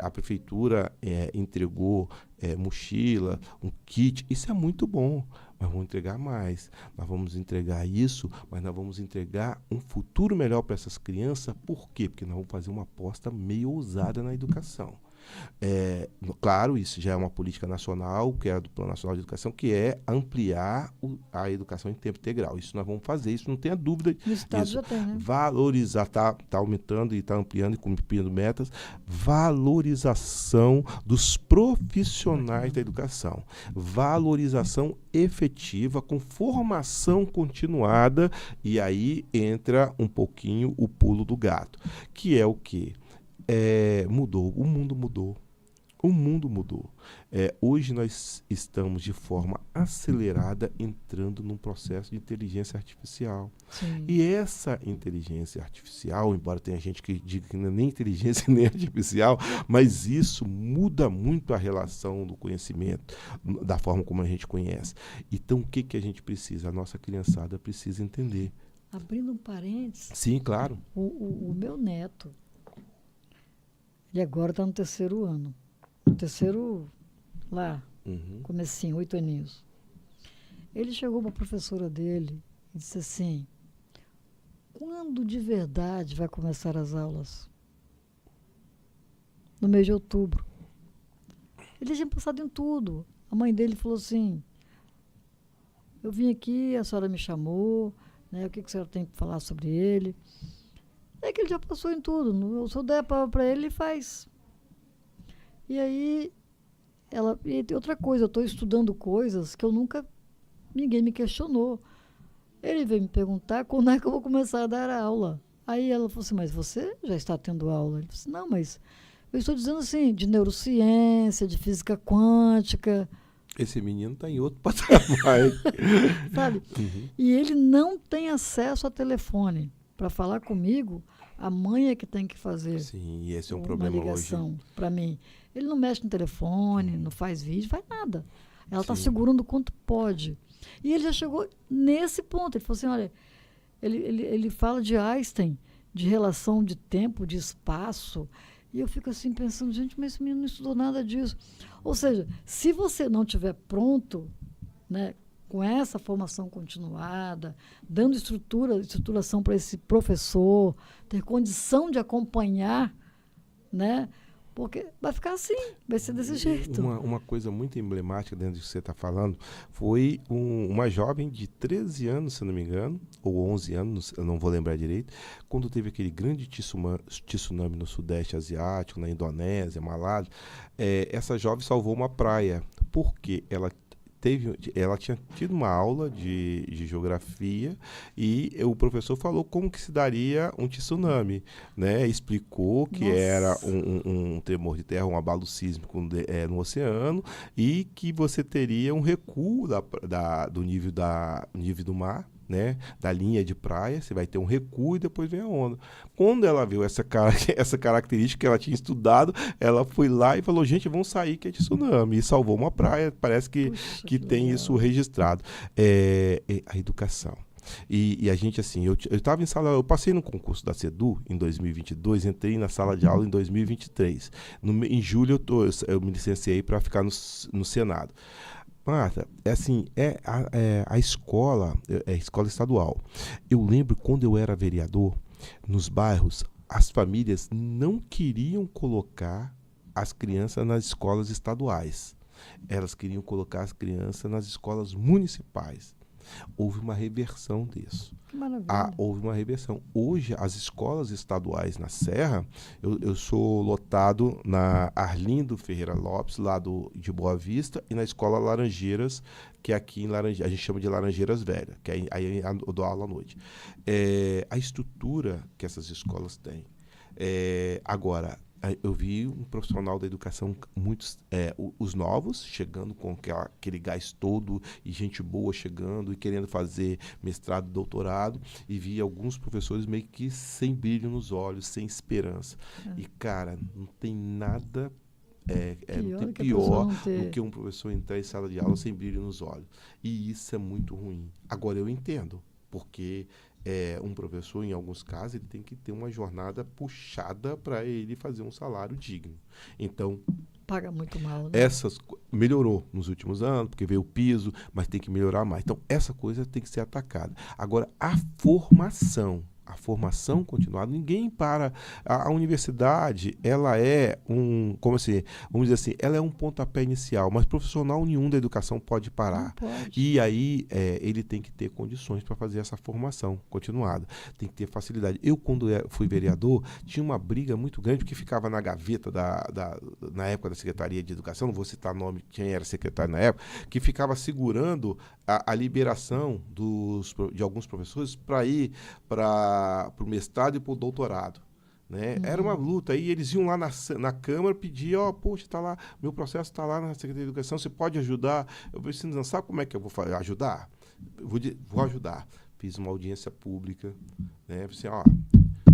a prefeitura entregou mochila, um kit, isso é muito bom, mas vamos entregar mais. Nós vamos entregar isso, mas nós vamos entregar um futuro melhor para essas crianças. Por quê? Porque nós vamos fazer uma aposta meio ousada na educação. Claro, isso já é uma política nacional, que é do Plano Nacional de Educação, que é ampliar a educação em tempo integral. Isso nós vamos fazer, isso não tenha dúvida. No estado já tem, né? Valorizar, está aumentando e está ampliando e cumprindo metas. Valorização dos profissionais da educação. Valorização efetiva, com formação continuada, e aí entra um pouquinho o pulo do gato, que é o quê? Mudou, o mundo mudou. Hoje nós estamos de forma acelerada entrando num processo de inteligência artificial. Sim. E essa inteligência artificial, embora tenha gente que diga que não é nem inteligência nem artificial, mas isso muda muito a relação do conhecimento, da forma como a gente conhece. Então, o que a gente precisa? A nossa criançada precisa entender. Abrindo um parênteses. Sim, claro. O meu neto, ele agora está no 3º ano. No 3º, lá, comecinho, 8 aninhos. Ele chegou para a professora dele e disse assim: quando de verdade vai começar as aulas? No mês de outubro. Ele tinha passado em tudo. A mãe dele falou assim: eu vim aqui, a senhora me chamou, né, o que a senhora tem para falar sobre ele? É que ele já passou em tudo. Se eu der para ele, ele faz. E aí, e tem outra coisa, eu estou estudando coisas que ninguém me questionou. Ele veio me perguntar quando é que eu vou começar a dar aula. Aí ela falou assim: mas você já está tendo aula? Ele falou assim: não, mas eu estou dizendo assim, de neurociência, de física quântica. Esse menino está em outro patamar. Sabe? E ele não tem acesso a telefone. Para falar comigo, a mãe é que tem que fazer. Sim, e esse é um problema hoje. Uma ligação para mim. Ele não mexe no telefone, não faz vídeo, faz nada. Ela está segurando o quanto pode. E ele já chegou nesse ponto. Ele falou assim: olha, ele fala de Einstein, de relação de tempo, de espaço. E eu fico assim pensando: gente, mas esse menino não estudou nada disso. Ou seja, se você não estiver pronto, né, com essa formação continuada, dando estruturação para esse professor, ter condição de acompanhar, né? Porque vai ficar assim, vai ser desse jeito. Uma coisa muito emblemática dentro do que você está falando foi uma jovem de 13 anos, se não me engano, ou 11 anos, eu não vou lembrar direito, quando teve aquele grande tsunami no Sudeste Asiático, na Indonésia, Malásia. Essa jovem salvou uma praia, porque ela tinha tido uma aula de geografia e o professor falou como que se daria um tsunami, né? Explicou que era um tremor de terra, um abalo sísmico no oceano, e que você teria um recuo do nível do mar, né, da linha de praia, você vai ter um recuo e depois vem a onda. Quando ela viu essa característica que ela tinha estudado, ela foi lá e falou, gente, vamos sair que é de tsunami, e salvou uma praia, parece que Puxa, que que tem legal. isso registrado. A educação. E a gente, assim, eu estava em sala, eu passei no concurso da CEDU em 2022, entrei na sala de aula em 2023. Em julho eu me licenciei para ficar no Senado. Marta, é assim, a escola, é escola estadual. Eu lembro quando eu era vereador, nos bairros, as famílias não queriam colocar as crianças nas escolas estaduais. Elas queriam colocar as crianças nas escolas municipais. Houve uma reversão disso. Que maravilha. Houve uma reversão. Hoje, as escolas estaduais na Serra, eu sou lotado na Arlindo Ferreira Lopes, lá de Boa Vista, e na Escola Laranjeiras, que é aqui em Laranjeiras, a gente chama de Laranjeiras Velha, que aí eu dou aula à noite. A estrutura que essas escolas têm. Agora, eu vi um profissional da educação, os novos, chegando com aquele gás todo e gente boa chegando e querendo fazer mestrado, doutorado, e vi alguns professores meio que sem brilho nos olhos, sem esperança. E, cara, não tem nada pior do que um professor entrar em sala de aula sem brilho nos olhos. E isso é muito ruim. Agora, eu entendo, porque um professor, em alguns casos, ele tem que ter uma jornada puxada para ele fazer um salário digno. Então, paga muito mal, né? Melhorou nos últimos anos, porque veio o piso, mas tem que melhorar mais. Então, essa coisa tem que ser atacada. Agora, a formação continuada, ninguém para. A universidade, ela é vamos dizer assim, ela é um pontapé inicial, mas profissional nenhum da educação pode parar. Não pode. E aí, ele tem que ter condições para fazer essa formação continuada. Tem que ter facilidade. Eu, quando fui vereador, tinha uma briga muito grande, porque ficava na gaveta na época da Secretaria de Educação, não vou citar nome, quem era secretário na época, que ficava segurando a liberação de alguns professores para ir para o mestrado e para o doutorado. Né? Era uma luta. Aí eles iam lá na Câmara pedir, poxa, tá lá, meu processo está lá na Secretaria de Educação, você pode ajudar? Eu falei assim, não sabe como é que eu vou ajudar? Vou ajudar. Fiz uma audiência pública, né? Falei assim,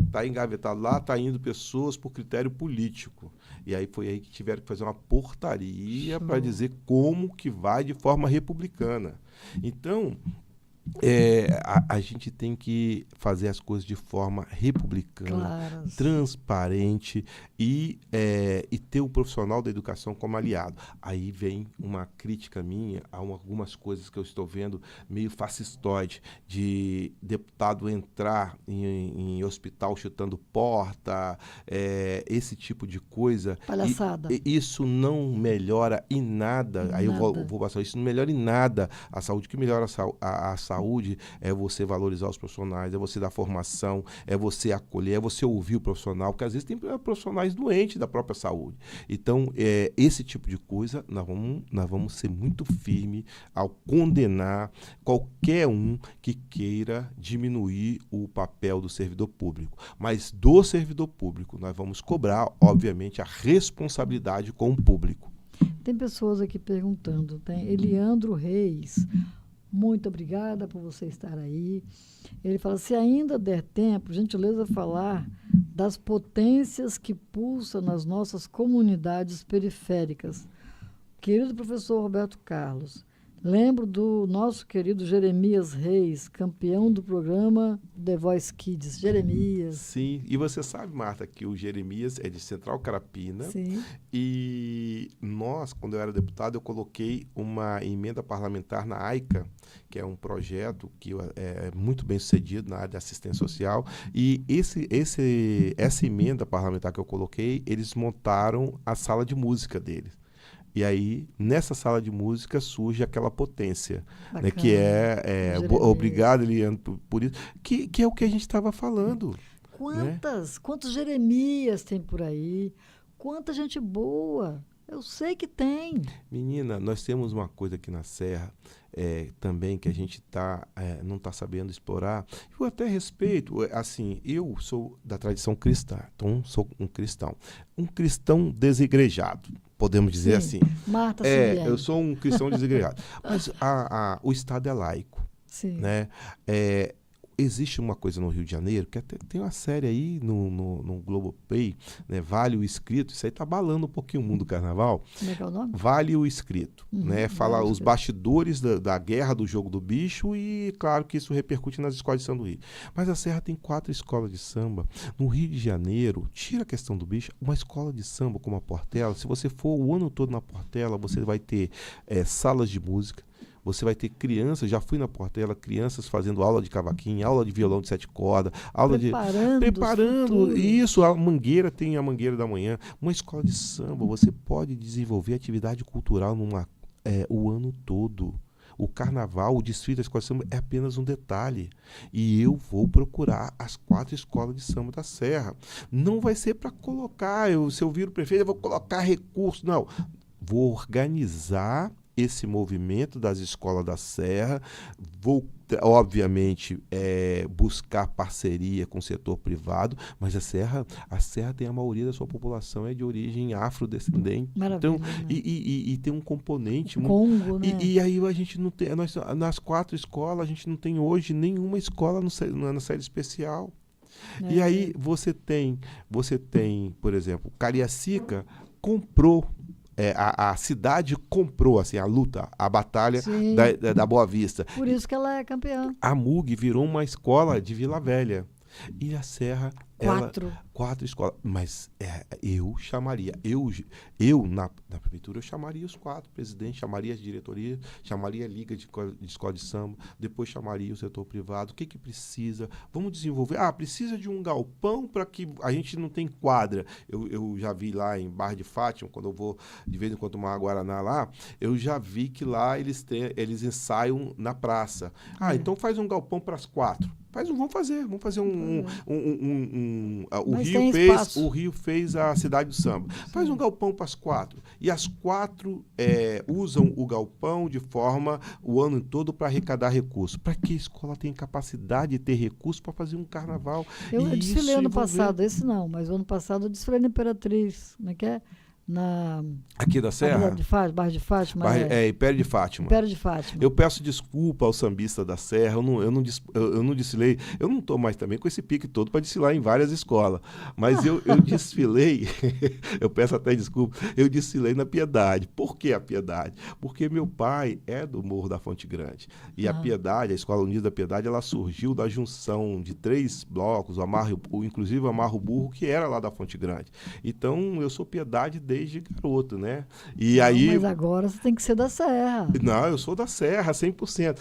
está engavetado lá, está indo pessoas por critério político. E aí foi aí que tiveram que fazer uma portaria para dizer como que vai de forma republicana. Então, a gente tem que fazer as coisas de forma republicana, transparente e ter o profissional da educação como aliado. Aí vem uma crítica minha a algumas coisas que eu estou vendo meio fascistoide, de deputado entrar em hospital chutando porta, esse tipo de coisa. Palhaçada. Isso não melhora em nada. Aí eu vou passar isso, não melhora em nada a saúde. O que melhora a saúde é você valorizar os profissionais, é você dar formação, é você acolher, é você ouvir o profissional, porque às vezes tem profissionais doentes da própria saúde. Então, esse tipo de coisa, nós vamos ser muito firmes ao condenar qualquer um que queira diminuir o papel do servidor público. Mas do servidor público, nós vamos cobrar, obviamente, a responsabilidade com o público. Tem pessoas aqui perguntando, tem Eliandro Reis, muito obrigada por você estar aí. Ele fala, se ainda der tempo, gentileza falar das potências que pulsam nas nossas comunidades periféricas. Querido professor Roberto Carlos, lembro do nosso querido Jeremias Reis, campeão do programa The Voice Kids. Jeremias. Sim, e você sabe, Marta, que o Jeremias é de Central Carapina. Sim. E nós, quando eu era deputado, eu coloquei uma emenda parlamentar na AICA, que é um projeto que é muito bem sucedido na área de assistência social. E essa emenda parlamentar que eu coloquei, eles montaram a sala de música deles. E aí, nessa sala de música, surge aquela potência, né, que obrigado, Eliane, por isso, que é o que a gente estava falando. Quantos Jeremias tem por aí? Quanta gente boa! Eu sei que tem. Menina, nós temos uma coisa aqui na Serra também que a gente não está sabendo explorar. Eu até respeito, assim, eu sou da tradição cristã, então sou um cristão desigrejado. Podemos dizer assim. Marta eu sou um cristão desigrejado. Mas o Estado é laico. Sim. né? Existe uma coisa no Rio de Janeiro, que até tem uma série aí no Globoplay, né? Vale o Escrito, isso aí tá abalando um pouquinho o mundo do carnaval. Como é que é o nome? Vale o Escrito, né? Fala Vale o os Escrito. bastidores da guerra do jogo do bicho e, claro, que isso repercute nas escolas de samba do Rio. Mas a Serra tem 4 escolas de samba. No Rio de Janeiro, tira a questão do bicho, uma escola de samba como a Portela, se você for o ano todo na Portela, você vai ter salas de música. Você vai ter crianças, já fui na Portela, crianças fazendo aula de cavaquinho, aula de violão de 7 cordas, aula Preparando isso, a Mangueira tem a Mangueira da Manhã. Uma escola de samba, você pode desenvolver atividade cultural o ano todo. O carnaval, o desfile da escola de samba é apenas um detalhe. E eu vou procurar as 4 escolas de samba da Serra. Não vai ser para colocar, se eu vir o prefeito, eu vou colocar recurso. Não, vou organizar esse movimento das escolas da Serra, vou, obviamente, buscar parceria com o setor privado, mas a Serra tem a maioria da sua população é de origem afrodescendente. Maravilha, Então, né? e tem um componente... Congo, né? E aí a gente não tem... nas 4 escolas, a gente não tem hoje nenhuma escola na série especial. E aí você tem, por exemplo, Cariacica comprou, a cidade comprou assim, a luta, a batalha Sim. da Boa Vista. Por isso que ela é campeã. A MUG virou uma escola de Vila Velha. E a Serra... 4 escolas. Mas eu chamaria, na prefeitura, eu chamaria os 4 presidentes, chamaria as diretorias, chamaria a Liga de Escola de Samba, depois chamaria o setor privado. O que precisa? Vamos desenvolver. Precisa de um galpão para que a gente não tem quadra. Eu já vi lá em Barra de Fátima, quando eu vou de vez em quando tomar uma Guaraná lá, eu já vi que lá eles ensaiam na praça. Então faz um galpão para as 4. Vamos fazer o Rio fez a cidade do samba. Faz um galpão para as 4. E as 4 usam o galpão de forma o ano todo para arrecadar recursos. Para que a escola tenha capacidade de ter recursos para fazer um carnaval? Eu desfilei ano passado, esse não, mas o ano passado eu desfilei na Imperatriz, como é que é? Aqui da Serra? Barra de Fátima. Império de Fátima. Império de Fátima. Eu peço desculpa ao sambista da Serra, eu não desfilei, eu não estou mais também com esse pique todo para desfilar em várias escolas, mas eu desfilei, eu peço até desculpa, eu desfilei na Piedade. Por que a Piedade? Porque meu pai é do Morro da Fonte Grande, e a Piedade, a Escola Unida da Piedade, ela surgiu da junção de 3 blocos, inclusive o Amarro Burro, que era lá da Fonte Grande. Então, eu sou Piedade desde garoto, né? Mas agora você tem que ser da Serra. Não, eu sou da Serra, 100%.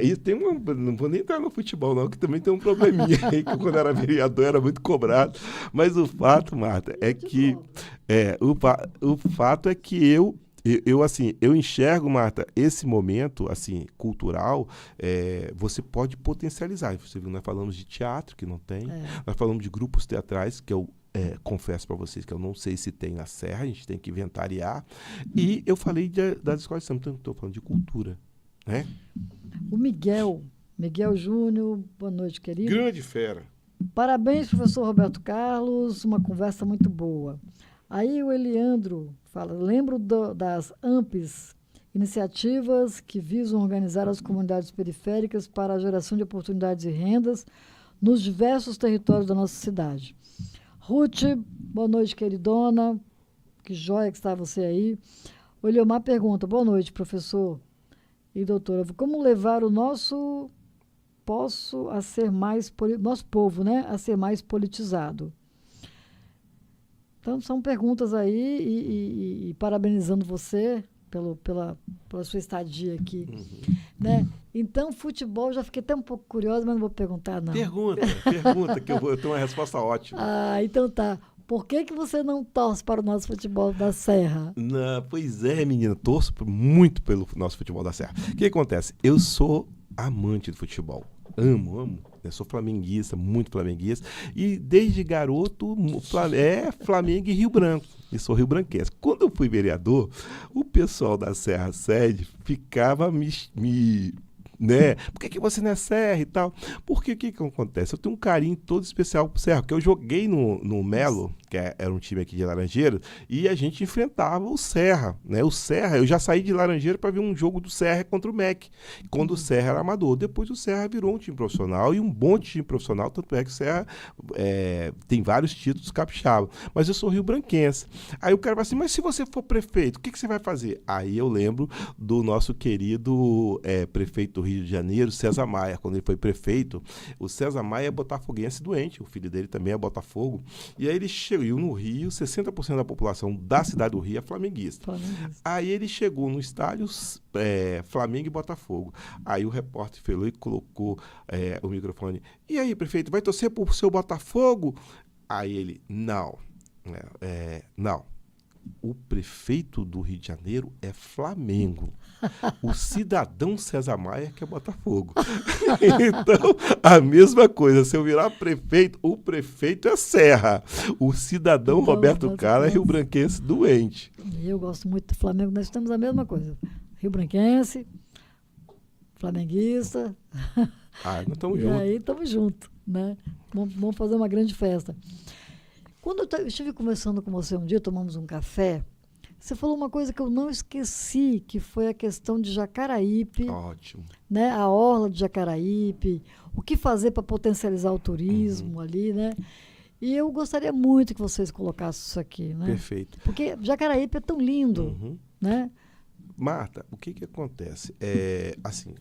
E tem não vou nem entrar no futebol, não, que também tem um probleminha aí, que quando era vereador era muito cobrado. Mas o fato, Marta, é que... o fato é que eu enxergo, Marta, esse momento assim, cultural, você pode potencializar. Você viu, nós falamos de teatro, que não tem. Nós falamos de grupos teatrais, que eu confesso para vocês que eu não sei se tem na Serra, a gente tem que inventariar. E eu falei das escolas de samba, então estou falando de cultura, né? O Miguel Júnior, boa noite, querido. Grande fera. Parabéns, professor Roberto Carlos, uma conversa muito boa. Aí o Eliandro fala, lembro das AMPs, iniciativas que visam organizar as comunidades periféricas para a geração de oportunidades e rendas nos diversos territórios da nossa cidade. Ruth, boa noite, queridona. Que joia que está você aí. O Eliomar pergunta, boa noite, professor e doutora. Como levar o nosso povo, a ser mais politizado? Então, são perguntas aí e parabenizando você pela sua estadia aqui. Né? Então, futebol, já fiquei até um pouco curiosa, mas não vou perguntar, não. Pergunta, que eu tenho uma resposta ótima. Então tá. Por que você não torce para o nosso futebol da Serra? Pois é, menina, torço muito pelo nosso futebol da Serra. O que acontece? Eu sou amante do futebol. Amo. Eu sou flamenguista, muito flamenguista. E desde garoto, Flamengo e Rio Branco. Eu sou rio-branquense. Quando eu fui vereador, o pessoal da Serra Sede ficava me né? Por que você não é Serra e tal? Porque o que acontece? Eu tenho um carinho todo especial pro Serra, porque eu joguei no Melo, que era um time aqui de Laranjeiras, e a gente enfrentava o Serra, né? O Serra, eu já saí de Laranjeira para ver um jogo do Serra contra o MEC, quando o Serra era amador. Depois o Serra virou um time profissional, e um bom time profissional, tanto é que o Serra tem vários títulos capixaba. Mas eu sou rio-branquense. Aí o cara fala assim, mas se você for prefeito, o que você vai fazer? Aí eu lembro do nosso querido prefeito do Rio de Janeiro, César Maia. Quando ele foi prefeito, o César Maia é botafoguense doente, o filho dele também é Botafogo. E aí ele chegou no Rio, 60% da população da cidade do Rio é flamenguista. Aí ele chegou no estádio Flamengo e Botafogo. Aí o repórter foi lá e colocou o microfone. E aí, prefeito, vai torcer pro seu Botafogo? Aí ele, não. Não. O prefeito do Rio de Janeiro é Flamengo. O cidadão César Maia que é Botafogo. Então, a mesma coisa. Se eu virar prefeito, o prefeito é Serra. O cidadão Roberto Carlos é rio-branquense doente. Eu gosto muito do Flamengo. Nós temos a mesma coisa. Rio-branquense, flamenguista. Nós estamos juntos. E aí estamos juntos, né? Vamos fazer uma grande festa. Quando eu estive conversando com você um dia, tomamos um café, você falou uma coisa que eu não esqueci, que foi a questão de Jacaraípe. Ótimo. Né? A orla de Jacaraípe, o que fazer para potencializar o turismo ali, né? E eu gostaria muito que vocês colocassem isso aqui, né? Perfeito. Porque Jacaraípe é tão lindo, né? Marta, o que acontece? Assim,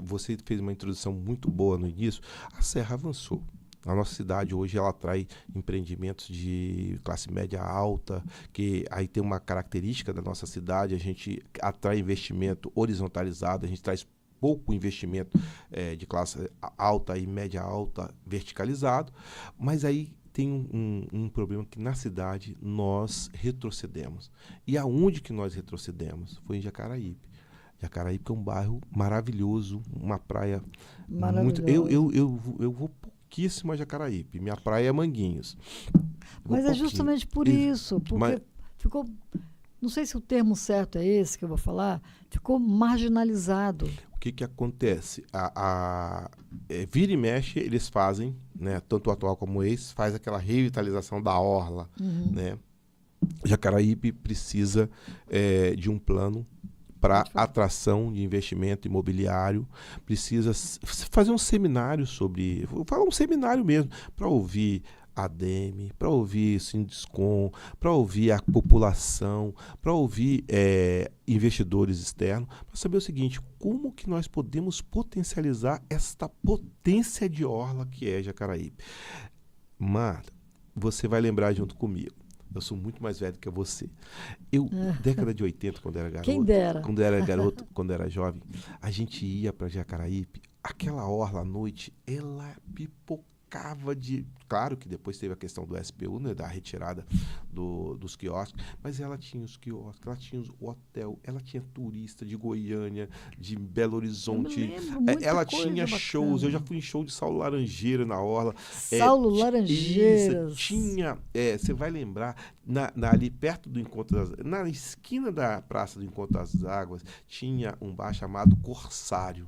você fez uma introdução muito boa no início, a Serra avançou. A nossa cidade hoje ela atrai empreendimentos de classe média alta, que aí tem uma característica da nossa cidade, a gente atrai investimento horizontalizado, a gente traz pouco investimento de classe alta e média alta verticalizado, mas aí tem um problema que na cidade nós retrocedemos. E aonde que nós retrocedemos? Foi em Jacaraípe. Jacaraípe é um bairro maravilhoso, uma praia muito... Eu vou pouquíssimo a Jacaraípe. Minha praia é Manguinhos. Mas é justamente por isso, porque ficou... Não sei se o termo certo é esse que eu vou falar, ficou marginalizado. O que acontece? Vira e mexe, eles fazem, né, tanto o atual como o ex, faz aquela revitalização da orla. Né? Jacaraípe precisa de um plano para atração de investimento imobiliário, precisa fazer um seminário sobre... Vou falar um seminário mesmo, para ouvir a ADEME, para ouvir Sinduscom, para ouvir a população, para ouvir investidores externos, para saber o seguinte, como que nós podemos potencializar esta potência de orla que é Jacaraípe. Marta, você vai lembrar junto comigo. Eu sou muito mais velho que você. Década de 80, quando era garoto. Quem dera. Quando era garoto, quando era jovem, a gente ia para Jacaraípe, aquela orla à noite, ela pipocava de... Claro que depois teve a questão do SPU, né, da retirada dos quiosques, mas ela tinha os quiosques, ela tinha o hotel, ela tinha turista de Goiânia, de Belo Horizonte. Ela tinha shows, eu já fui em show de Saulo Laranjeira na orla. Saulo Laranjeiras. Tinha, você vai lembrar, ali perto do Encontro das... Na esquina da Praça do Encontro das Águas, tinha um bar chamado Corsário.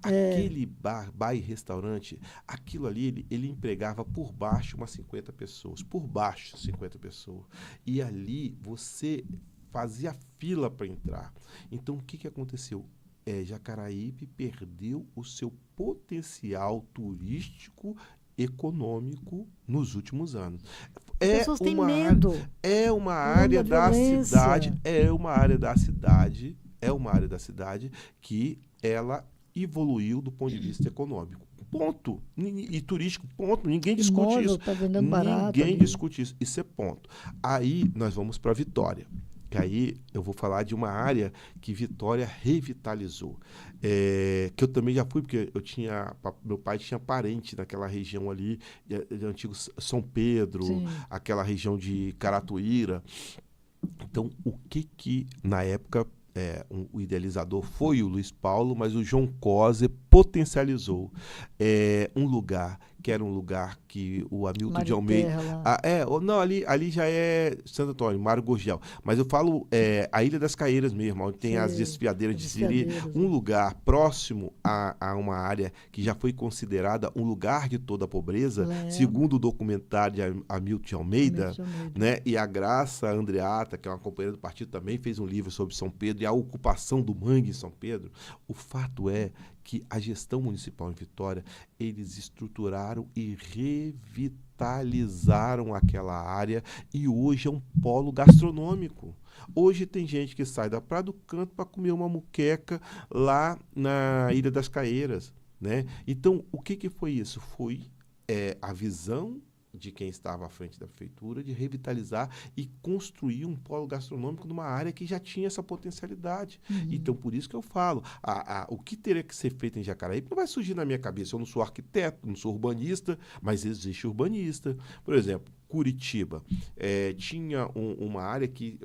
Aquele bar e restaurante, aquilo ali, ele empregava por baixo umas 50 pessoas. Por baixo, 50 pessoas. E ali você fazia fila para entrar. Então, o que aconteceu? Jacaraípe perdeu o seu potencial turístico econômico nos últimos anos. As pessoas têm medo. É uma área da cidade, uma área da cidade que ela evoluiu do ponto de vista econômico. Ponto. E turístico, ponto. Ninguém discute isso. Tá vendendo barato. Ninguém discute isso. Isso é ponto. Aí nós vamos para Vitória. Que aí eu vou falar de uma área que Vitória revitalizou. Que eu também já fui, porque meu pai tinha parente naquela região ali, de antigo São Pedro, aquela região de Caratuíra. Então, o que na época... o idealizador foi o Luiz Paulo, mas o João Coser potencializou um lugar que era um lugar que o Hamilton de Mariterra Almeida... lá. Não, ali já é Santo Antônio, Mário Gurgel. Mas eu falo a Ilha das Caeiras mesmo, onde tem as Sei, desfiadeiras as de Siri, desfiadeiras, um né? lugar próximo a uma área que já foi considerada um lugar de toda a pobreza, Lembro. segundo o documentário de Hamilton de Hamilton Almeida, de Almeida. né? E a Graça Andreata, que é uma companheira do partido, também fez um livro sobre São Pedro e a ocupação do mangue em São Pedro. O fato é que a gestão municipal em Vitória, eles estruturaram e revitalizaram aquela área e hoje é um polo gastronômico. Hoje tem gente que sai da Praia do Canto para comer uma muqueca lá na Ilha das Caeiras, né? Então, o que foi isso? Foi a visão de quem estava à frente da prefeitura de revitalizar e construir um polo gastronômico numa área que já tinha essa potencialidade. Então, por isso que eu falo, o que teria que ser feito em Jacaraípe não vai surgir na minha cabeça. Eu não sou arquiteto, não sou urbanista, mas existe urbanista. Por exemplo, Curitiba tinha uma área que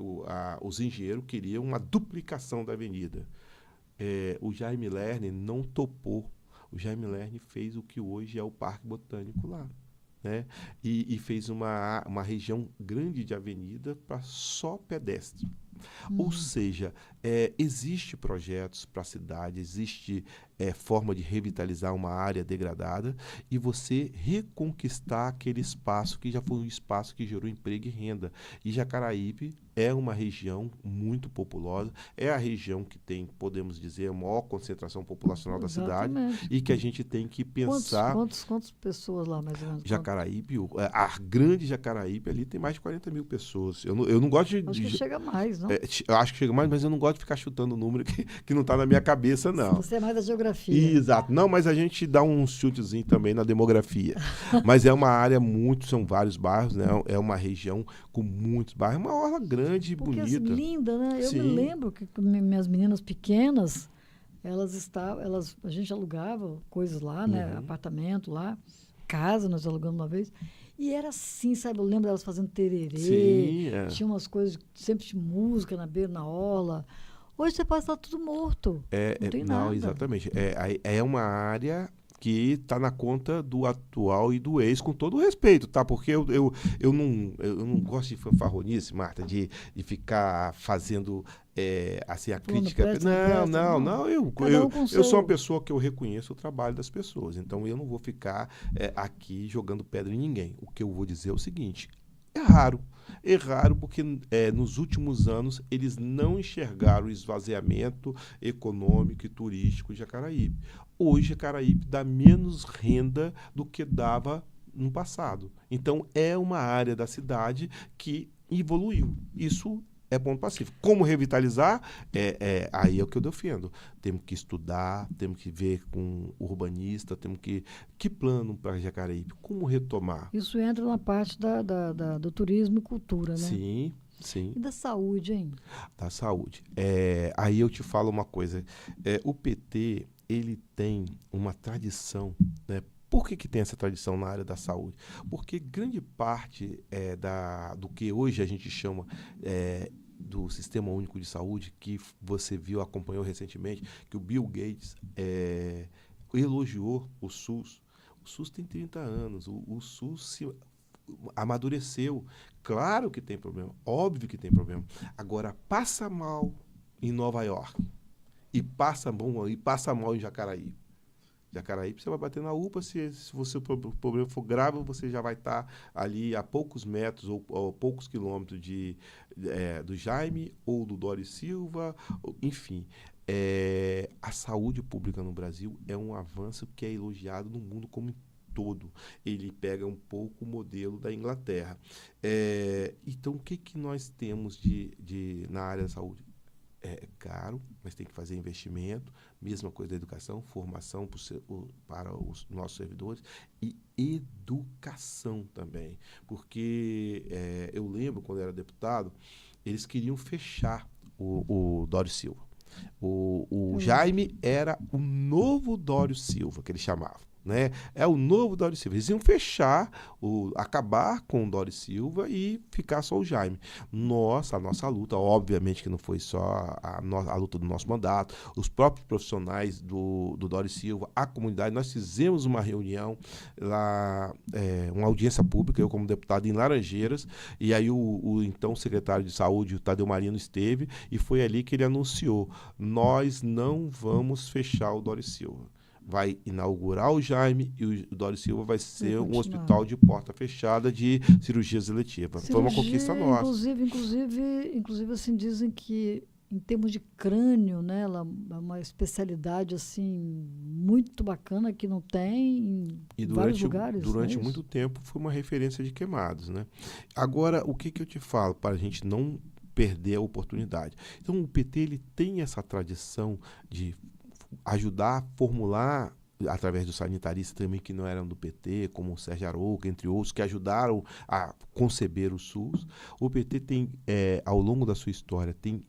os engenheiros queriam uma duplicação da avenida. O Jaime Lerner não topou. O Jaime Lerner fez o que hoje é o Parque Botânico lá. Né? E fez uma região grande de avenida para só pedestre. Ou seja, existe projetos para a cidade, existe forma de revitalizar uma área degradada e você reconquistar aquele espaço que já foi um espaço que gerou emprego e renda. E Jacaraípe é uma região muito populosa, é a região que tem, podemos dizer, a maior concentração populacional da cidade e que a gente tem que pensar... Quantas pessoas lá, mais ou menos? Jacaraípe, a grande Jacaraípe ali tem mais de 40 mil pessoas. Eu não gosto de... Acho que chega mais, não? Eu acho que chega mais, mas eu não gosto de ficar chutando o número que não está na minha cabeça, não. Você é mais da geografia. Exato. Não, mas a gente dá um chutezinho também na demografia. Mas é uma área são vários bairros, né? É uma região com muitos bairros. É uma orla grande e bonita. Porque linda, né? Eu me Sim. lembro que minhas meninas pequenas, a gente alugava coisas lá, né? Apartamento lá, casa, nós alugamos uma vez. E era assim, sabe? Eu lembro delas fazendo tererê. Sim, Tinha umas coisas, sempre de música na beira, na orla. Hoje você passa lá tudo morto. Não tem nada. Não, exatamente. É uma área que está na conta do atual e do ex, com todo o respeito, tá? Porque eu não gosto de fanfarronice, Marta, de ficar fazendo assim, a crítica. Não. Eu sou uma pessoa que eu reconheço o trabalho das pessoas, então eu não vou ficar aqui jogando pedra em ninguém. O que eu vou dizer é o seguinte: é raro porque nos últimos anos eles não enxergaram o esvaziamento econômico e turístico de Jacaraípe. Hoje, Jacaraípe dá menos renda do que dava no passado. Então, é uma área da cidade que evoluiu. Isso é ponto pacífico. Como revitalizar? Aí é o que eu defendo. Temos que estudar, temos que ver com o urbanista, temos que... Que plano para Jacaraípe? Como retomar? Isso entra na parte do turismo e cultura, né? Sim, sim. E da saúde, hein? Da saúde. Aí eu te falo uma coisa. O PT, ele tem uma tradição, né? Por que tem essa tradição na área da saúde? Porque grande parte do que hoje a gente chama do Sistema Único de Saúde, que você viu, acompanhou recentemente, que o Bill Gates elogiou o SUS. O SUS tem 30 anos, o SUS se amadureceu. Claro que tem problema, óbvio que tem problema. Agora, passa mal em Nova York e passa mal em Jacaraípe. Jacaraípe, você vai bater na UPA, se o problema for grave, você já vai estar ali a poucos metros ou poucos quilômetros do Jaime ou do Dório Silva, enfim. A saúde pública no Brasil é um avanço que é elogiado no mundo como um todo. Ele pega um pouco o modelo da Inglaterra. Então, o que nós temos na área da saúde? É caro, mas tem que fazer investimento, mesma coisa da educação, formação para os nossos servidores e educação também. Porque eu lembro, quando eu era deputado, eles queriam fechar o Dório Silva. O Jaime era o novo Dório Silva, que eles chamavam. né? É o novo Dori Silva. Eles iam fechar, acabar com o Dori Silva e ficar só o Jaime. A nossa luta, obviamente que não foi só a luta do nosso mandato, os próprios profissionais do Dori Silva, a comunidade, nós fizemos uma reunião lá, uma audiência pública, eu como deputado em Laranjeiras, e aí o então secretário de saúde, o Tadeu Marino, esteve, e foi ali que ele anunciou: nós não vamos fechar o Dori Silva. Vai inaugurar o Jaime e o Dori Silva vai ser um hospital de porta fechada de cirurgias eletivas. Foi uma conquista nossa. Inclusive assim, dizem que em termos de crânio, né, ela é uma especialidade assim muito bacana que não tem em vários lugares. Durante muito tempo foi uma referência de queimados, né? Agora, o que eu te falo para a gente não perder a oportunidade? Então, o PT ele tem essa tradição de ajudar a formular, através dos sanitaristas também que não eram do PT, como o Sérgio Arouca, entre outros, que ajudaram a conceber o SUS. O PT tem, ao longo da sua história, tem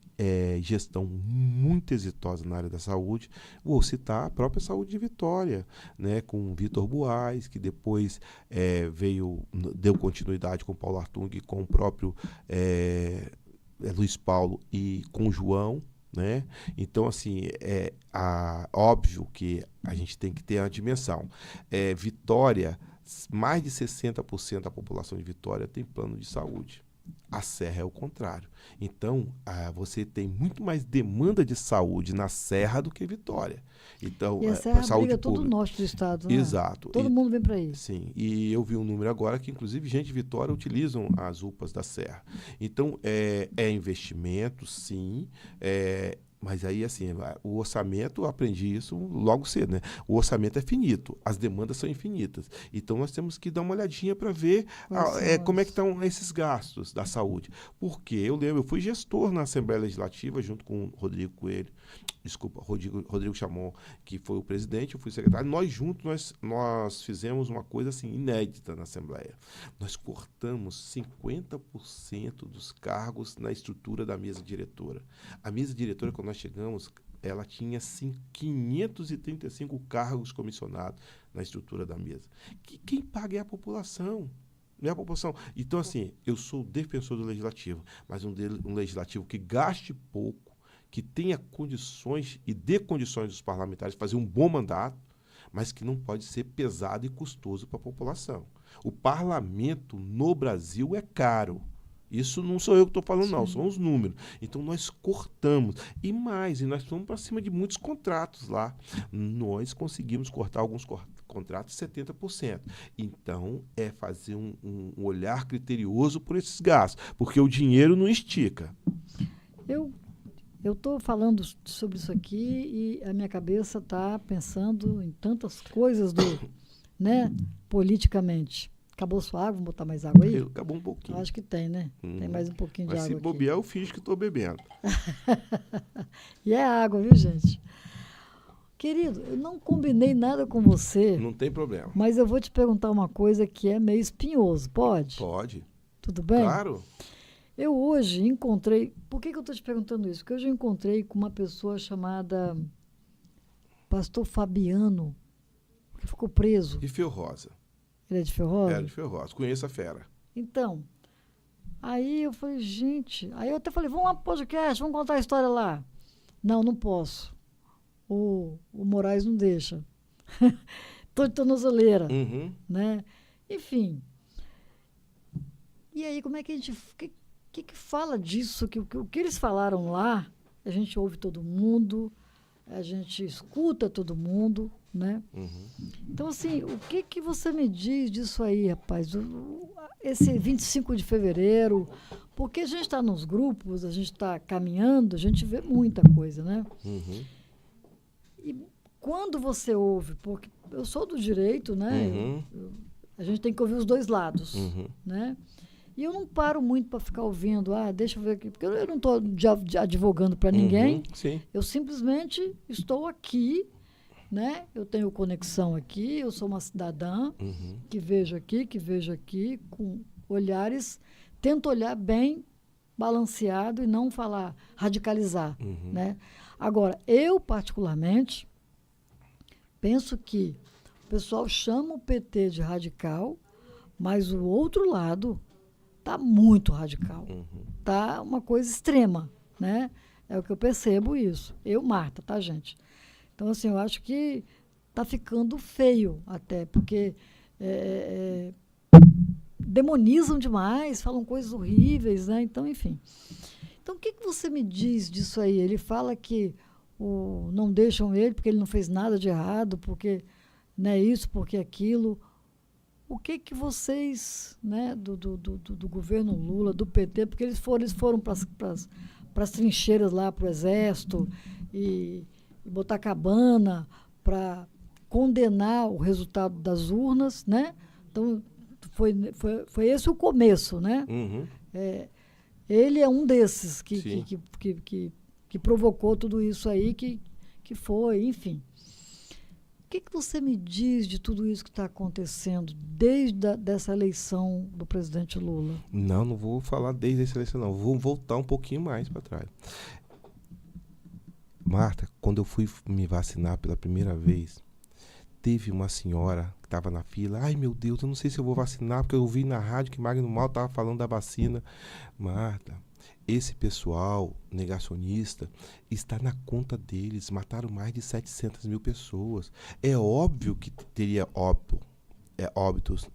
gestão muito exitosa na área da saúde. Vou citar a própria Saúde de Vitória, né, com Vitor Buarque, que depois deu continuidade com Paulo Artung, com o próprio Luiz Paulo e com João, né? Então, assim, óbvio que a gente tem que ter a dimensão. Vitória, mais de 60% da população de Vitória tem plano de saúde. A Serra é o contrário. Então, você tem muito mais demanda de saúde na Serra do que Vitória. Então, e a Serra saúde briga todo o pública. norte do estado, né? Exato. Todo mundo vem para aí. Sim, e eu vi um número agora que, inclusive, gente de Vitória utilizam as UPAs da Serra. Então, é investimento, sim, mas aí, assim, o orçamento, eu aprendi isso logo cedo, né? O orçamento é finito, as demandas são infinitas. Então, nós temos que dar uma olhadinha para ver como é que estão esses gastos da saúde. Porque eu lembro, eu fui gestor na Assembleia Legislativa, junto com o Rodrigo Chamon, que foi o presidente, eu fui secretário. Nós juntos, nós fizemos uma coisa assim, inédita na Assembleia. Nós cortamos 50% dos cargos na estrutura da mesa diretora. A mesa diretora, quando nós chegamos, ela tinha 535 cargos comissionados na estrutura da mesa. Quem paga é a população. Não é a população. Então, assim, eu sou defensor do legislativo, mas um legislativo que gaste pouco, que tenha condições e dê condições dos parlamentares de fazer um bom mandato, mas que não pode ser pesado e custoso para a população. O parlamento no Brasil é caro. Isso não sou eu que estou falando, não, são os números. Então, nós cortamos. E nós fomos para cima de muitos contratos lá. Nós conseguimos cortar alguns contratos 70%. Então, é fazer um olhar criterioso por esses gastos, porque o dinheiro não estica. Eu estou falando sobre isso aqui e a minha cabeça está pensando em tantas coisas né, politicamente. Acabou sua água? Vamos botar mais água aí? Acabou um pouquinho. Acho que tem, né? Tem mais um pouquinho de água aqui. Mas se bobear, eu finjo que estou bebendo. E é água, viu, gente? Querido, eu não combinei nada com você. Não tem problema. Mas eu vou te perguntar uma coisa que é meio espinhoso. Pode? Pode. Tudo bem? Claro. Eu hoje encontrei... Por que eu estou te perguntando isso? Porque hoje eu encontrei com uma pessoa chamada Pastor Fabiano, que ficou preso. De Fio Rosa. Ele é de Fio Rosa? É de Fio Rosa. Conheço a fera. Então, aí eu falei, gente... Aí eu até falei, vamos lá pro podcast, vamos contar a história lá. Não posso. O Moraes não deixa. Tô de tornozeleira. Uhum. Né? Enfim. E aí, como é que a gente... que fala disso? O que eles falaram lá, a gente ouve todo mundo, a gente escuta todo mundo, né? Uhum. Então, assim, o que você me diz disso aí, rapaz? Esse 25 de fevereiro, porque a gente está nos grupos, a gente está caminhando, a gente vê muita coisa, né? Uhum. E quando você ouve, porque eu sou do direito, né? Uhum. A gente tem que ouvir os dois lados, né? E eu não paro muito para ficar ouvindo, deixa eu ver aqui, porque eu não estou advogando para ninguém. Sim. Eu simplesmente estou aqui, né? Eu tenho conexão aqui, eu sou uma cidadã que vejo aqui, com olhares, tento olhar bem balanceado e não falar, radicalizar, né? Agora, eu particularmente penso que pessoal chama o PT de radical, mas o outro lado está muito radical. Tá uma coisa extrema, né? É o que eu percebo isso. Eu, Marta, tá, gente? Então, assim, eu acho que tá ficando feio até, porque demonizam demais, falam coisas horríveis, né? Então, enfim. Então, o que você me diz disso aí? Ele fala que não deixam ele porque ele não fez nada de errado, porque não é isso, porque aquilo. O que vocês, né, do governo Lula, do PT, porque eles foram para as trincheiras lá, para o Exército, e botar cabana para condenar o resultado das urnas, né? Então, foi esse o começo, né? Uhum. Ele é um desses que provocou tudo isso aí, que foi, enfim. O que você me diz de tudo isso que está acontecendo desde dessa eleição do presidente Lula? Não vou falar desde essa eleição, não. Vou voltar um pouquinho mais para trás. Marta, quando eu fui me vacinar pela primeira vez, teve uma senhora que estava na fila. Ai, meu Deus, eu não sei se eu vou vacinar, porque eu ouvi na rádio que Magno Mal estava falando da vacina. Marta, esse pessoal negacionista está na conta deles. Mataram mais de 700 mil pessoas. É óbvio que teria óbitos.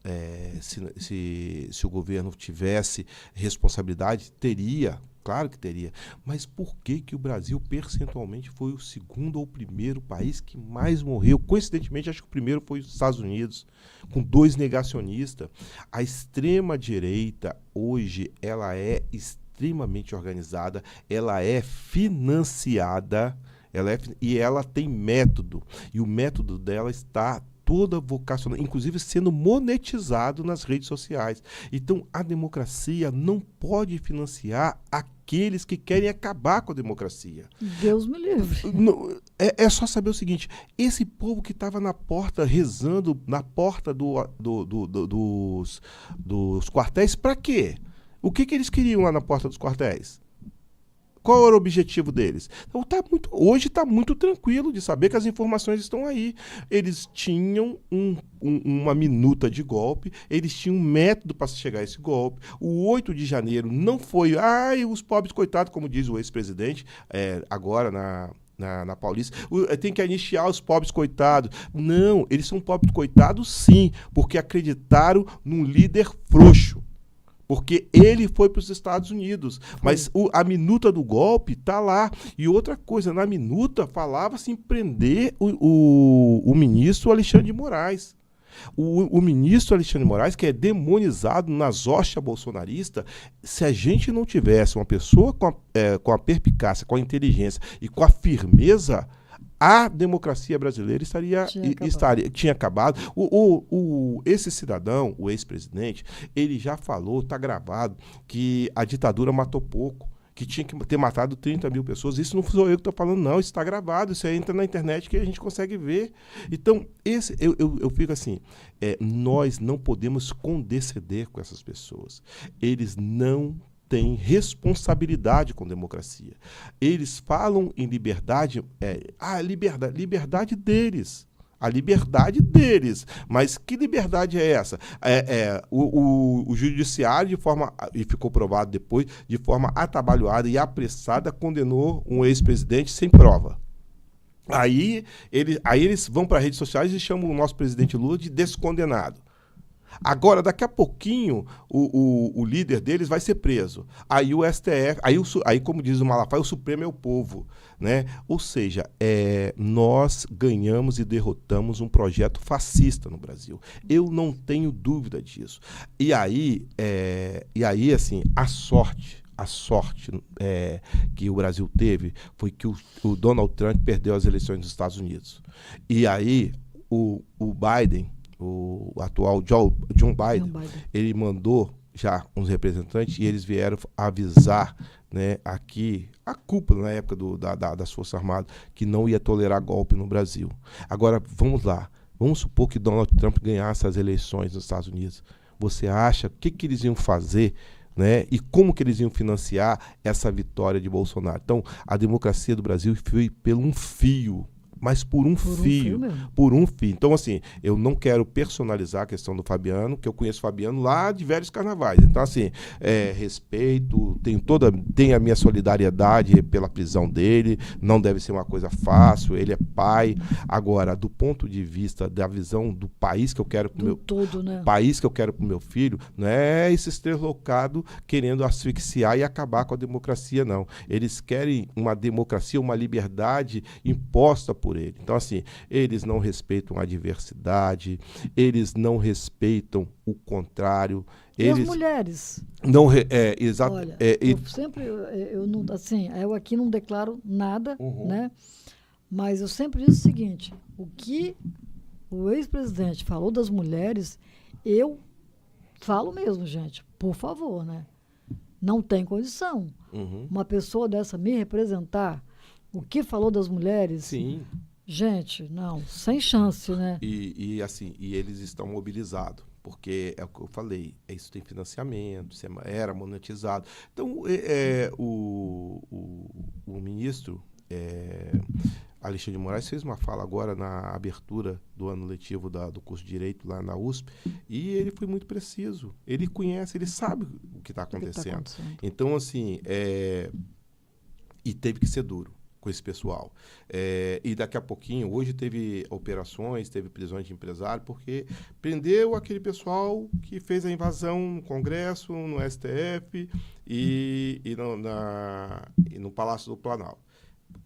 Se o governo tivesse responsabilidade, teria. Claro que teria. Mas por que o Brasil, percentualmente, foi o segundo ou primeiro país que mais morreu? Coincidentemente, acho que o primeiro foi os Estados Unidos, com 2 negacionistas. A extrema-direita, hoje, ela é extremamente organizada, ela é financiada, e ela tem método. E o método dela está toda vocacional, inclusive sendo monetizado nas redes sociais. Então, a democracia não pode financiar aqueles que querem acabar com a democracia. Deus me livre. É só saber o seguinte, esse povo que estava na porta, rezando na porta dos quartéis, para quê? O que eles queriam lá na porta dos quartéis? Qual era o objetivo deles? Então, hoje está muito tranquilo de saber que as informações estão aí. Eles tinham uma minuta de golpe, eles tinham um método para chegar a esse golpe. O 8 de janeiro não foi, os pobres coitados, como diz o ex-presidente, agora na Paulista, tem que anistiar os pobres coitados. Não, eles são pobres coitados sim, porque acreditaram num líder frouxo. Porque ele foi para os Estados Unidos. Mas a minuta do golpe está lá. E outra coisa, na minuta falava-se em prender o ministro Alexandre de Moraes. O ministro Alexandre de Moraes, que é demonizado nas hostes bolsonaristas, se a gente não tivesse uma pessoa com a perspicácia, com a inteligência e com a firmeza, a democracia brasileira tinha acabado. Esse cidadão, o ex-presidente, ele já falou, está gravado, que a ditadura matou pouco, que tinha que ter matado 30 mil pessoas. Isso não sou eu que estou falando, não. Isso está gravado, isso aí entra na internet que a gente consegue ver. Então, eu fico assim, nós não podemos condescender com essas pessoas. Eles não têm responsabilidade com democracia. Eles falam em liberdade, liberdade deles. A liberdade deles. Mas que liberdade é essa? O judiciário, e ficou provado depois, de forma atabalhoada e apressada, condenou um ex-presidente sem prova. Aí eles vão para as redes sociais e chamam o nosso presidente Lula de descondenado. Agora, daqui a pouquinho, o líder deles vai ser preso. Aí o STF, aí como diz o Malafaia, o Supremo é o povo. Né? Ou seja, nós ganhamos e derrotamos um projeto fascista no Brasil. Eu não tenho dúvida disso. E aí assim, a sorte que o Brasil teve foi que o Donald Trump perdeu as eleições dos Estados Unidos. E aí o Biden, o atual John Biden, ele mandou já uns representantes e eles vieram avisar, né, aqui a cúpula na época das Forças Armadas que não ia tolerar golpe no Brasil. Agora, vamos lá. Vamos supor que Donald Trump ganhasse as eleições nos Estados Unidos. Você acha o que eles iam fazer, né, e como que eles iam financiar essa vitória de Bolsonaro? Então, a democracia do Brasil foi pelo um fio. mas por um Por um fio. fio mesmo. Por um fio. Então, assim, eu não quero personalizar a questão do Fabiano, que eu conheço o Fabiano lá de velhos carnavais. Então, assim, respeito, tenho a minha solidariedade pela prisão dele, não deve ser uma coisa fácil, ele é pai. Agora, do ponto de vista da visão do país que eu quero pro Do meu todo, né? país que eu quero para o meu filho, não é esses deslocados querendo asfixiar e acabar com a democracia, não. Eles querem uma democracia, uma liberdade imposta por ele. Então, assim, eles não respeitam a diversidade, eles não respeitam o contrário. E as Eles mulheres? não... exato. Olha, eu sempre, eu não, assim, eu aqui não declaro nada, Uhum. né? Mas eu sempre disse o seguinte, o que o ex-presidente falou das mulheres, eu falo mesmo, gente, por favor, né? Não tem condição. Uhum. Uma pessoa dessa me representar, o que falou das mulheres, Sim. gente, não, sem chance, né? Assim, eles estão mobilizados, porque é o que eu falei, isso tem financiamento, era monetizado. Então, o ministro Alexandre de Moraes fez uma fala agora na abertura do ano letivo do curso de Direito lá na USP, e ele foi muito preciso. Ele conhece, ele sabe o que está acontecendo. Então, assim, e teve que ser duro com esse pessoal. E daqui a pouquinho, hoje teve operações, teve prisões de empresário, porque prendeu aquele pessoal que fez a invasão no Congresso, no STF e no Palácio do Planalto.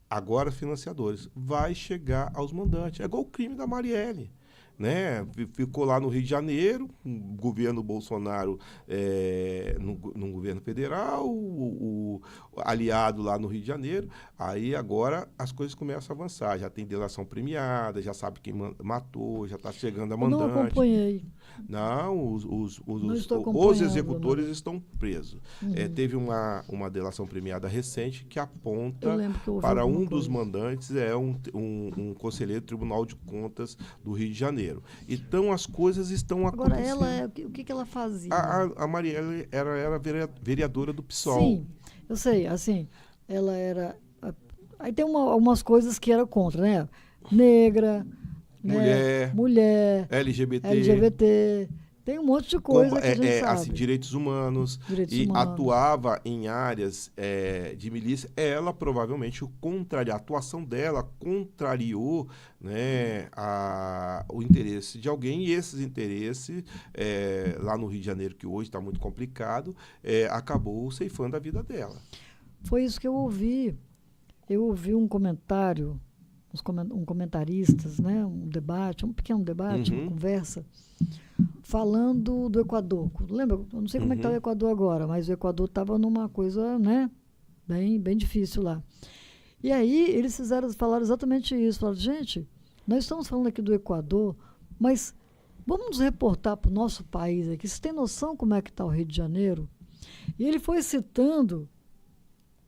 Agora, financiadores. Vai chegar aos mandantes. É igual o crime da Marielle. Né? Ficou lá no Rio de Janeiro, o governo Bolsonaro no governo federal, o aliado lá no Rio de Janeiro. Aí agora as coisas começam a avançar. Já tem delação premiada, já sabe quem matou, já está chegando a mandante. Eu não acompanhei. Não, Não os executores estão presos. Uhum. Teve uma delação premiada recente que aponta que para um dos mandantes um conselheiro do Tribunal de Contas do Rio de Janeiro. Então as coisas estão acontecendo. Agora, o que ela fazia? A Marielle era vereadora do PSOL. Sim, eu sei, assim, ela era... Aí tem algumas coisas que era contra, né? Negra, mulher, LGBT, tem um monte de coisa que a gente sabe. Assim, direitos humanos, atuava em áreas de milícia. Ela provavelmente a atuação dela contrariou, né, o interesse de alguém, e esses interesses, lá no Rio de Janeiro, que hoje está muito complicado, acabou ceifando a vida dela. Foi isso que eu ouvi. Eu ouvi um comentário, comentaristas, né, um pequeno debate, uma conversa, falando do Equador. Lembra? Eu não sei como é que está o Equador agora, mas o Equador estava numa coisa, né, bem difícil lá. E aí eles falaram exatamente isso. Falaram, gente, nós estamos falando aqui do Equador, mas vamos nos reportar para o nosso país aqui. Vocês têm noção como é que está o Rio de Janeiro? E ele foi citando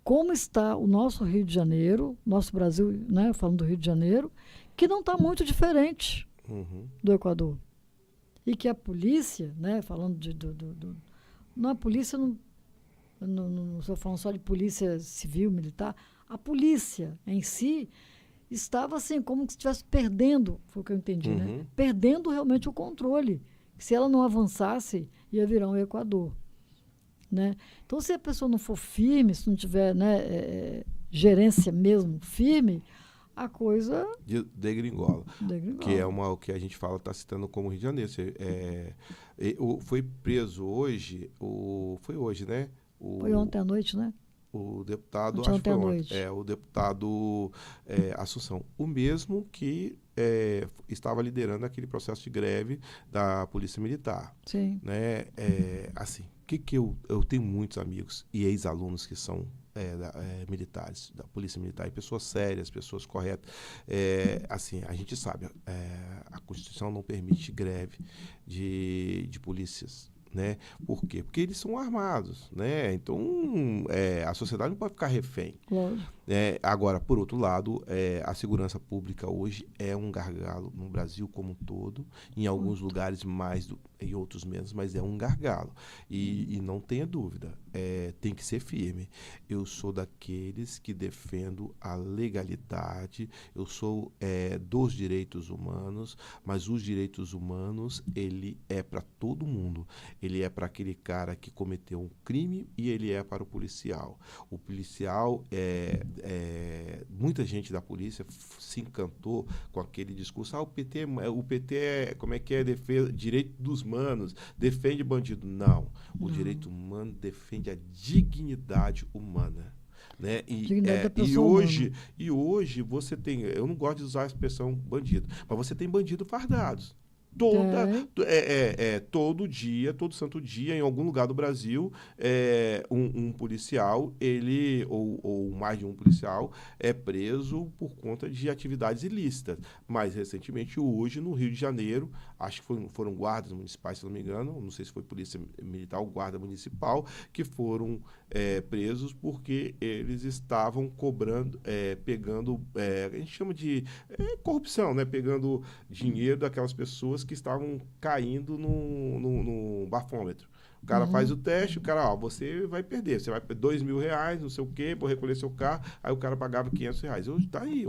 como está o nosso Rio de Janeiro, nosso Brasil, né, falando do Rio de Janeiro, que não está muito diferente do Equador. E que a polícia, né, falando não, a polícia, não estou falando só de polícia civil, militar, a polícia em si estava assim, como se estivesse perdendo, foi o que eu entendi, né? Perdendo realmente o controle. Se ela não avançasse, ia virar um Equador. Né? Então, se a pessoa não for firme, se não tiver, né, gerência mesmo firme, a coisa... Degringola. Que é o que a gente fala, está citando como Rio de Janeiro. Foi preso hoje, foi hoje, né? Foi ontem à noite, né? O deputado, acho que foi ontem. O deputado Assunção. O mesmo que estava liderando aquele processo de greve da Polícia Militar. Sim. Né? Assim, eu tenho muitos amigos e ex-alunos que são militares, da Polícia Militar, e pessoas sérias, pessoas corretas. Assim, a gente sabe, a Constituição não permite greve de polícias. né? Por quê? Porque eles são armados, né? Então, a sociedade não pode ficar refém. Lógico. Agora, por outro lado, a segurança pública hoje é um gargalo no Brasil como um todo, em alguns lugares mais, em outros menos, mas é um gargalo. E não tenha dúvida, tem que ser firme. Eu sou daqueles que defendo a legalidade, eu sou dos direitos humanos, mas os direitos humanos, ele é para todo mundo. Ele é para aquele cara que cometeu um crime e ele é para o policial. O policial, muita gente da polícia se encantou com aquele discurso, o PT como é que é, defesa, direito dos manos, defende bandido. Não, o direito humano defende a dignidade humana. Né? E hoje você tem, eu não gosto de usar a expressão bandido, mas você tem bandido fardados. Todo dia, todo santo dia, em algum lugar do Brasil, um policial, ou mais de um policial, é preso por conta de atividades ilícitas. Mais recentemente, hoje, no Rio de Janeiro, acho que foram guardas municipais, se não me engano, não sei se foi polícia militar ou guarda municipal, que foram presos porque eles estavam cobrando, pegando, a gente chama de corrupção, né? Pegando dinheiro daquelas pessoas que estavam caindo no bafômetro. O cara faz o teste, o cara, você vai perder, você vai perder R$2.000, não sei o quê, por recolher seu carro, aí o cara pagava R$500. Hoje está aí,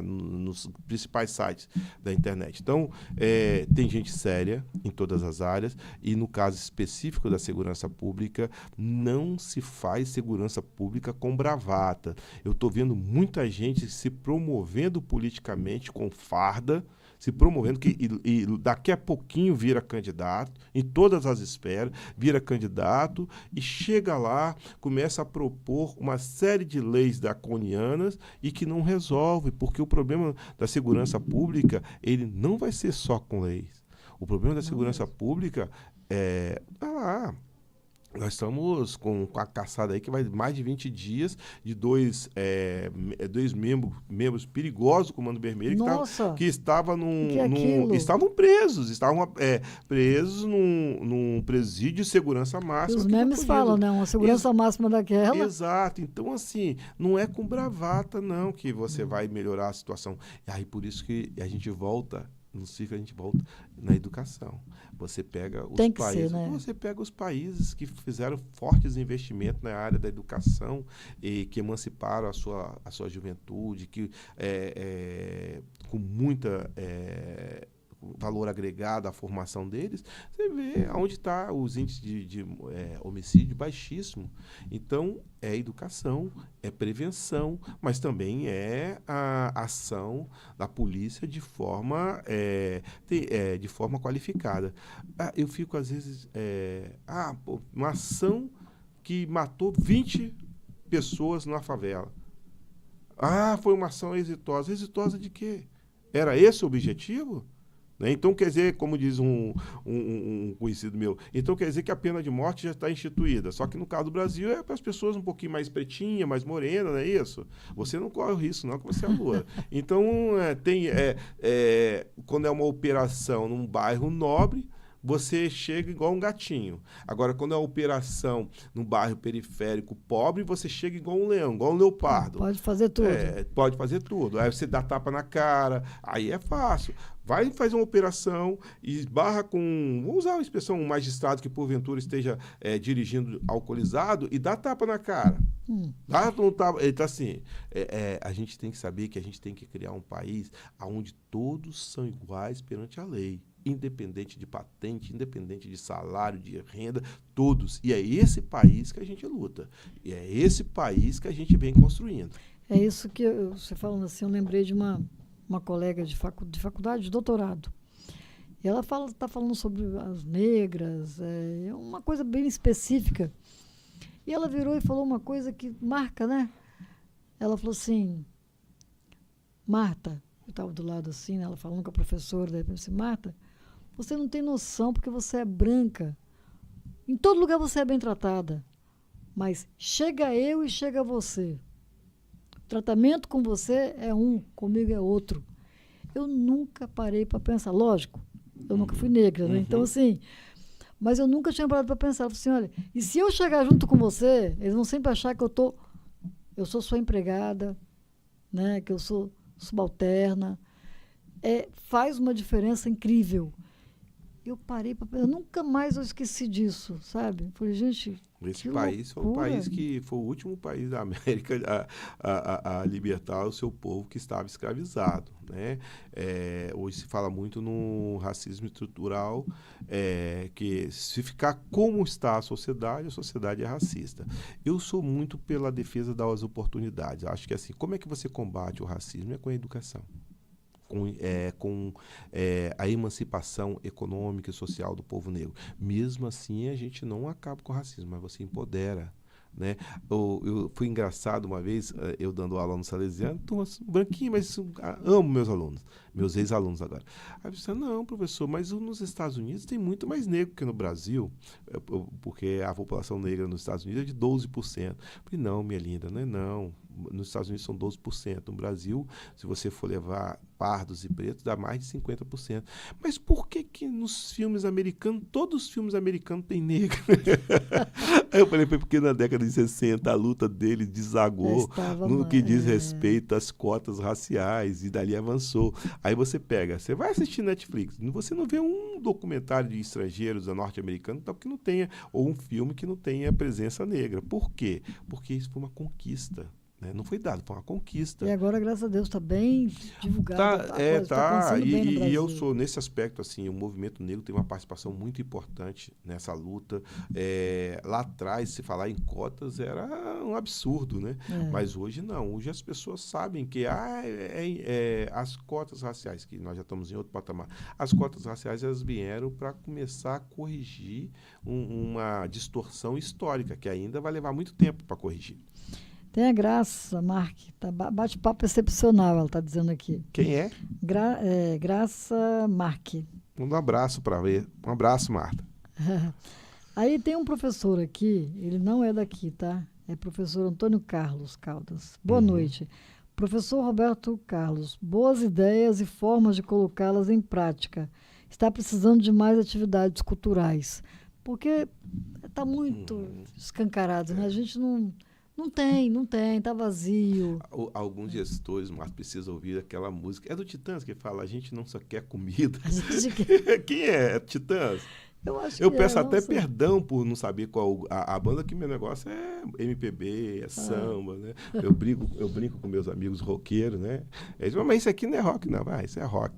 nos principais sites da internet. Então, tem gente séria em todas as áreas, e no caso específico da segurança pública, não se faz segurança pública com bravata. Eu estou vendo muita gente se promovendo politicamente com farda, se promovendo, e daqui a pouquinho vira candidato, em todas as esferas, vira candidato e chega lá, começa a propor uma série de leis draconianas e que não resolve, porque o problema da segurança pública, ele não vai ser só com leis. O problema da segurança pública nós estamos com a caçada aí que vai mais de 20 dias de dois membros perigosos do Comando Vermelho que estavam presos num presídio de segurança máxima. Os memes falam, né? Uma segurança máxima daquela. Exato. Então, assim, não é com bravata, não, que você vai melhorar a situação. E aí, por isso que a gente volta na educação. Você pega os países que fizeram fortes investimentos na área da educação e que emanciparam a sua juventude, que com muita valor agregado à formação deles, você vê onde está os índices de homicídio baixíssimo. Então, é educação, é prevenção, mas também é a ação da polícia de forma qualificada. Eu fico, às vezes, uma ação que matou 20 pessoas na favela. Foi uma ação exitosa. Exitosa de quê? Era esse o objetivo? Então, quer dizer, como diz um conhecido meu, então quer dizer que a pena de morte já está instituída. Só que no caso do Brasil é para as pessoas um pouquinho mais pretinhas, mais morenas, não é isso? Você não corre o risco, não, que você é loura. Então, quando é uma operação num bairro nobre, você chega igual um gatinho. Agora, quando é uma operação num bairro periférico pobre, você chega igual um leão, igual um leopardo. Pode fazer tudo. Pode fazer tudo. Aí você dá tapa na cara, aí é fácil. Vai fazer uma operação e esbarra com... Vou usar a expressão, um magistrado que porventura esteja dirigindo alcoolizado e dá tapa na cara. Então, assim, a gente tem que saber que a gente tem que criar um país onde todos são iguais perante a lei. Independente de patente, independente de salário, de renda, todos. E é esse país que a gente luta. E é esse país que a gente vem construindo. É isso que você falando assim, eu lembrei de uma colega de faculdade, de doutorado. E ela está falando sobre as negras, uma coisa bem específica. E ela virou e falou uma coisa que marca, né? Ela falou assim, Marta, eu estava do lado assim, né, ela falando com a professora, daí eu disse, Marta, você não tem noção porque você é branca. Em todo lugar você é bem tratada. Mas chega eu e chega você. O tratamento com você é um, comigo é outro. Eu nunca parei para pensar. Lógico, eu nunca fui negra, né? Então, assim, Mas eu nunca tinha parado para pensar. Eu falei assim, olha, e se eu chegar junto com você, eles vão sempre achar que eu sou sua empregada, né? Que eu sou subalterna. Faz uma diferença incrível. Eu parei para pensar, nunca mais eu esqueci disso, sabe? Falei, gente, Esse que país foi um loucura. país que foi o último país da América a libertar o seu povo que estava escravizado, né? Hoje se fala muito no racismo estrutural, que se ficar como está a sociedade é racista. Eu sou muito pela defesa das oportunidades. Acho que assim, como é que você combate o racismo? É com a educação. Com a emancipação econômica e social do povo negro. Mesmo assim, a gente não acaba com o racismo, mas você empodera. Né? Foi engraçado uma vez, eu dando aula no Salesiano, branquinho, mas amo meus alunos, meus ex-alunos agora. Aí eu disse, não, professor, mas nos Estados Unidos tem muito mais negro que no Brasil, porque a população negra nos Estados Unidos é de 12%. Eu falei, não, minha linda, não é não. Nos Estados Unidos são 12%. No Brasil, se você for levar pardos e pretos, dá mais de 50%. Mas por que nos filmes americanos, todos os filmes americanos têm negro? Aí eu falei, porque na década de 60 a luta dele desagou no que diz respeito às cotas raciais e dali avançou. Aí você vai assistir Netflix, você não vê um documentário de estrangeiros norte-americanos que não tenha, ou um filme que não tenha presença negra. Por quê? Porque isso foi uma conquista. Né? Não foi dado, foi uma conquista. E agora, graças a Deus, está bem divulgado. Tá. E eu sou, nesse aspecto, assim, o movimento negro tem uma participação muito importante nessa luta. Lá atrás, se falar em cotas era um absurdo, né? Mas hoje não. Hoje as pessoas sabem que as cotas raciais, que nós já estamos em outro patamar, as cotas raciais elas vieram para começar a corrigir uma distorção histórica, que ainda vai levar muito tempo para corrigir. Tem a Graça, Mark, tá, bate-papo excepcional, ela está dizendo aqui. Quem é? Graça Mark. Um abraço para ver. Um abraço, Marta. Aí tem um professor aqui, ele não é daqui, tá? É professor Antônio Carlos Caldas. Boa noite. Professor Roberto Carlos, boas ideias e formas de colocá-las em prática. Está precisando de mais atividades culturais. Porque está muito escancarado, né? A gente não tem, tá vazio. Alguns gestores, mas precisa ouvir aquela música. É do Titãs que fala, a gente não só quer comida. A gente quer... Quem é Titãs? Eu peço até perdão por não saber qual a banda, que meu negócio é MPB, é samba, né? Eu brinco com meus amigos roqueiros, né? Eles dizem, mas isso aqui não é rock, não. Isso é rock.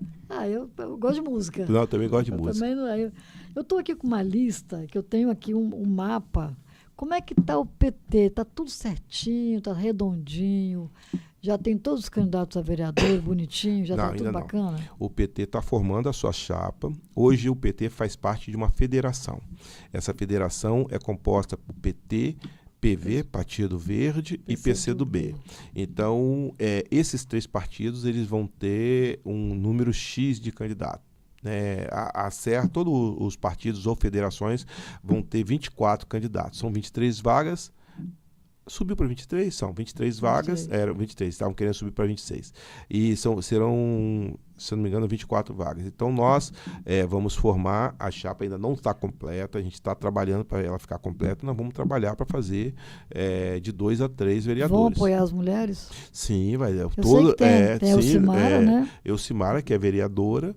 Eu gosto de música. Não, eu também gosto de música. Eu estou aqui com uma lista, que eu tenho aqui um mapa. Como é que está o PT? Está tudo certinho, está redondinho, já tem todos os candidatos a vereador, bonitinho, já está tudo bacana? Não. O PT está formando a sua chapa. Hoje o PT faz parte de uma federação. Essa federação é composta por PT, PV, Partido Verde e PCdoB. Então, esses três partidos eles vão ter um número X de candidatos. Todos os partidos ou federações vão ter 24 candidatos. São 23 vagas. Subiu para 23? São 23 vagas. Eram 23, estavam querendo subir para 26. E serão, se eu não me engano, 24 vagas. Então, nós vamos formar, a chapa ainda não está completa, a gente está trabalhando para ela ficar completa, nós vamos trabalhar para fazer de 2 a 3 vereadores. Vão apoiar as mulheres? Sim, vai. Sei que tem Elcimara, né? Elcimara, que é vereadora.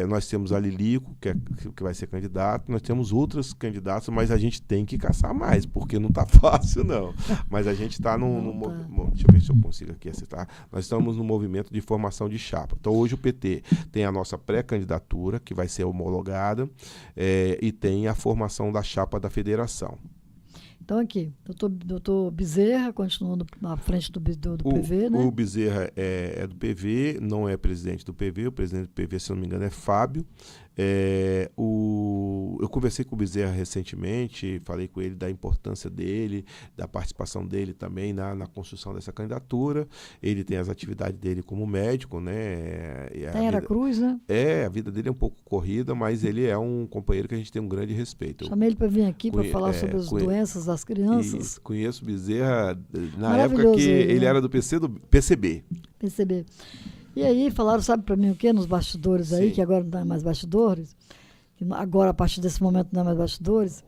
Nós temos a Lilico, que vai ser candidato. Nós temos outros candidatos, mas a gente tem que caçar mais, porque não está fácil, não. Mas a gente está deixa eu ver se eu consigo aqui acertar. Nós estamos no movimento de formação de chapa. Então, hoje o PT tem a nossa pré-candidatura, que vai ser homologada, e tem a formação da chapa da federação. Então, aqui, doutor Bezerra, continuando na frente do PV, né? O Bezerra é do PV, não é presidente do PV. O presidente do PV, se não me engano, é Fábio. Eu conversei com o Bezerra recentemente, falei com ele da importância dele, da participação dele também na construção dessa candidatura. Ele tem as atividades dele como médico, né? Tem Aracruz, né? A vida dele é um pouco corrida, mas ele é um companheiro que a gente tem um grande respeito. Chamei ele para vir aqui para falar sobre as doenças das crianças. Isso, conheço o Bezerra na época que ele era do PCB. E aí falaram, sabe para mim o quê? Nos bastidores aí, que agora não dá mais bastidores, agora, a partir desse momento, não é mais bastidores,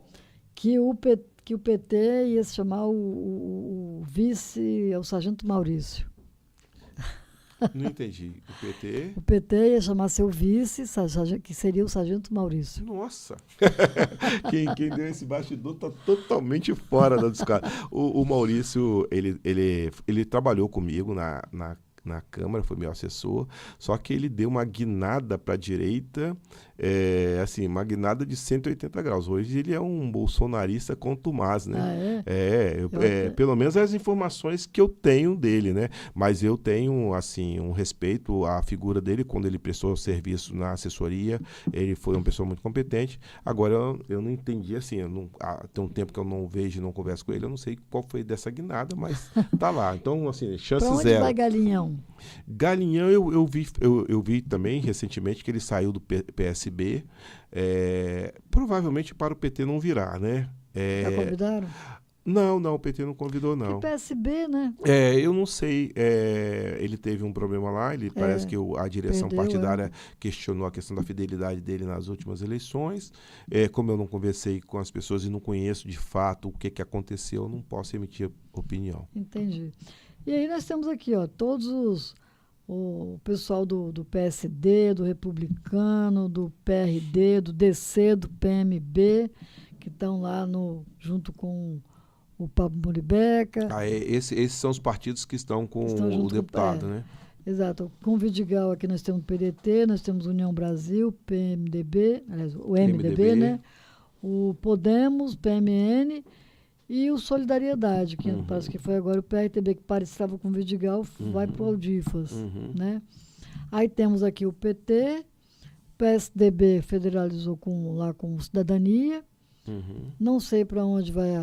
que o PT ia se chamar o vice, o Sargento Maurício. Não entendi. O PT? O PT ia chamar seu vice, que seria o Sargento Maurício. Nossa! quem deu esse bastidor tá totalmente fora da discussão. O Maurício, ele trabalhou comigo na Câmara, foi meu assessor, só que ele deu uma guinada para a direita, assim, uma guinada de 180 graus. Hoje ele é um bolsonarista contumaz, né? Ah, é? Pelo menos as informações que eu tenho dele, né? Mas eu tenho, assim, um respeito à figura dele. Quando ele prestou serviço na assessoria, ele foi uma pessoa muito competente. Agora, eu não entendi, assim, tem um tempo que eu não vejo e não converso com ele, eu não sei qual foi dessa guinada, mas tá lá. Então, assim, chance Pra onde zero. vai Galinhão? Galinhão, eu vi também recentemente que ele saiu do PSB, provavelmente para o PT não virar, né? Já convidaram? Não, o PT não convidou, não. Que PSB, né? Eu não sei, ele teve um problema lá, parece que a direção partidária questionou a questão da fidelidade dele nas últimas eleições. Como eu não conversei com as pessoas e não conheço de fato o que aconteceu, eu não posso emitir opinião. Entendi. E aí nós temos aqui, ó, o pessoal do PSD, do Republicano, do PRD, do DC, do PMB, que estão lá junto com o Pablo Muribeca. Esses são os partidos que estão com o deputado, né? Exato. Com o Vidigal aqui nós temos o PDT, nós temos União Brasil, PMDB, aliás, o MDB, né? O Podemos, PMN e o Solidariedade, que parece que foi agora o PRTB, que estava com o Vidigal, vai para o Audifas, né? Aí temos aqui o PT, o PSDB federalizou lá com Cidadania. Não sei para onde vai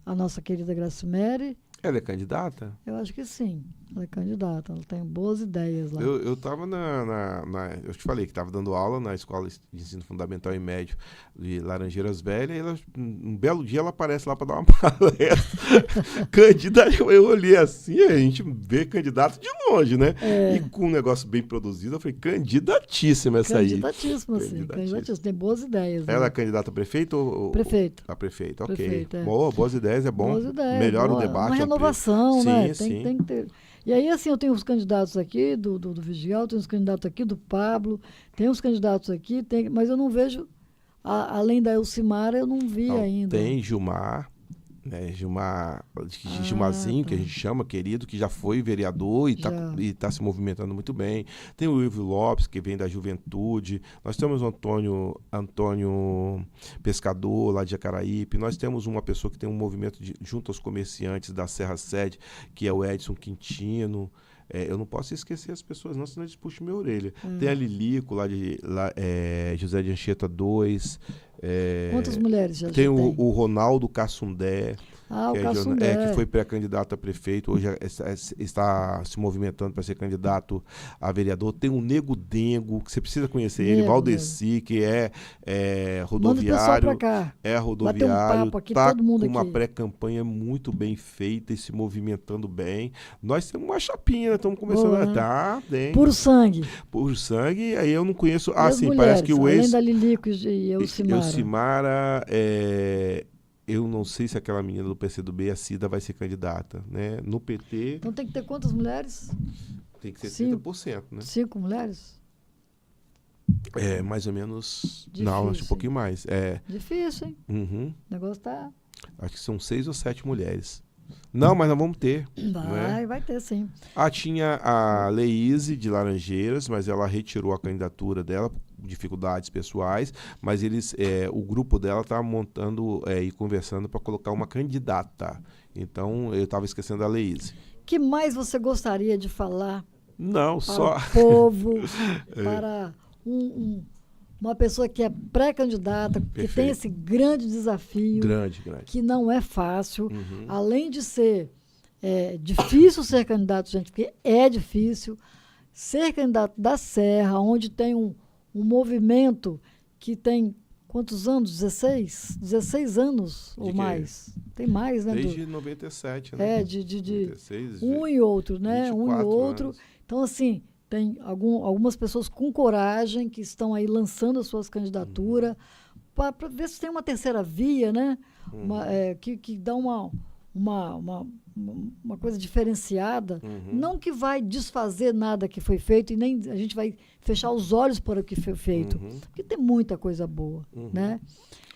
a nossa querida Graciméry. Ela é candidata? Eu acho que sim, ela é candidata, ela tem boas ideias lá. Eu estava eu te falei que estava dando aula na Escola de Ensino Fundamental e Médio de Laranjeiras Velhas, e um belo dia ela aparece lá para dar uma palestra. Candidata, eu olhei assim, a gente vê candidato de longe, né? E com um negócio bem produzido, eu falei, candidatíssima essa aí. Candidatíssima, sim, candidatíssima, tem boas ideias. Ela é candidata a prefeito ou... Prefeito. A prefeito, ok. Prefeito, Boas ideias, é bom. Boas ideias, melhora o debate. Uma renovação, né? Sim. Tem que ter. E aí, assim, eu tenho os candidatos aqui do Vigigal, tenho os candidatos aqui do Pablo, tem os candidatos aqui, mas eu não vejo, além da Elcimara, eu não vi ainda. Tem Gilmar, né? Gilmarzinho, que a gente chama, querido, que já foi vereador e tá se movimentando muito bem. Tem o Ivo Lopes, que vem da Juventude. Nós temos o Antônio Pescador, lá de Jacaraípe. Nós temos uma pessoa que tem um movimento junto aos comerciantes da Serra Sede, que é o Edson Quintino. Eu não posso esquecer as pessoas, não, senão eles puxam minha orelha. Tem a Lilico, lá José de Anchieta 2. Quantas mulheres já tem? O Ronaldo Cassundé, o Cassundé. que foi pré-candidato a prefeito, hoje está se movimentando para ser candidato a vereador. Tem o Nego Dengo, que você precisa conhecer ele, Valdeci, que é rodoviário. Manda o pessoal pra cá. É rodoviário, papo aqui, tá todo mundo com uma aqui. pré-campanha muito bem feita e se movimentando bem. Nós temos uma chapinha, né? Estamos começando a dar bem. Puro sangue. Puro sangue, aí eu não conheço. Sim, mulheres, parece que o além da Lilico e Elcimara. Elcimara, eu não sei se aquela menina do PCdoB, a Cida, vai ser candidata, né? No PT... Então tem que ter quantas mulheres? Tem que ser 30%, né? 5 mulheres? Mais ou menos... Difícil, não, acho um pouquinho mais. Difícil, hein? Uhum. O negócio tá... Acho que são 6 ou 7 mulheres. Não, mas nós vamos ter. Vai ter, sim. Tinha a Leíse de Laranjeiras, mas ela retirou a candidatura dela por dificuldades pessoais, mas o grupo dela está montando e conversando para colocar uma candidata. Então, eu estava esquecendo a Leíse. Que mais você gostaria de falar Não, para só... o povo, para uma pessoa que é pré-candidata, que tem esse grande desafio, que não é fácil, além de ser difícil ser candidato, gente, porque é difícil ser candidato da Serra, onde tem um movimento que tem quantos anos? 16? 16 anos ou mais? Tem mais, né? Desde 97, né? de 96, um e outro, né? 24 um e outro. Anos. Então, assim, tem algumas pessoas com coragem que estão aí lançando as suas candidaturas para ver se tem uma terceira via, né? Que dá uma coisa diferenciada, não que vai desfazer nada que foi feito e nem a gente vai fechar os olhos para o que foi feito, porque tem muita coisa boa, né?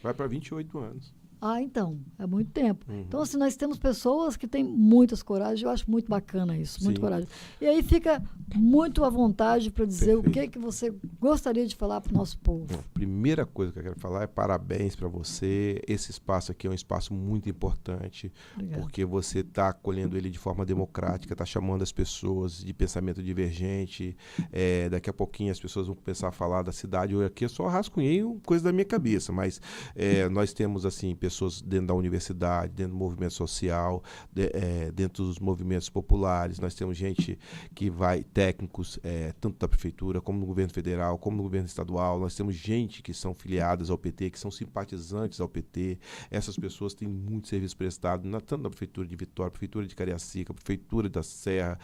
Vai para 28 anos. Então, é muito tempo. Então, assim, nós temos pessoas que têm muitas coragens, eu acho muito bacana isso, muito coragem. E aí fica muito à vontade para dizer o que você gostaria de falar para o nosso povo. Bom, primeira coisa que eu quero falar é parabéns para você. Esse espaço aqui é um espaço muito importante, porque você está acolhendo ele de forma democrática, está chamando as pessoas de pensamento divergente. Daqui a pouquinho as pessoas vão começar a falar da cidade. Eu aqui só rascunhei coisa da minha cabeça, mas nós temos, assim, pessoas dentro da universidade, dentro do movimento social, dentro dos movimentos populares. Nós temos gente que técnicos, tanto da prefeitura, como no governo federal, como no governo estadual. Nós temos gente que são filiadas ao PT, que são simpatizantes ao PT. Essas pessoas têm muito serviço prestado, tanto na prefeitura de Vitória, prefeitura de Cariacica, prefeitura da Serra,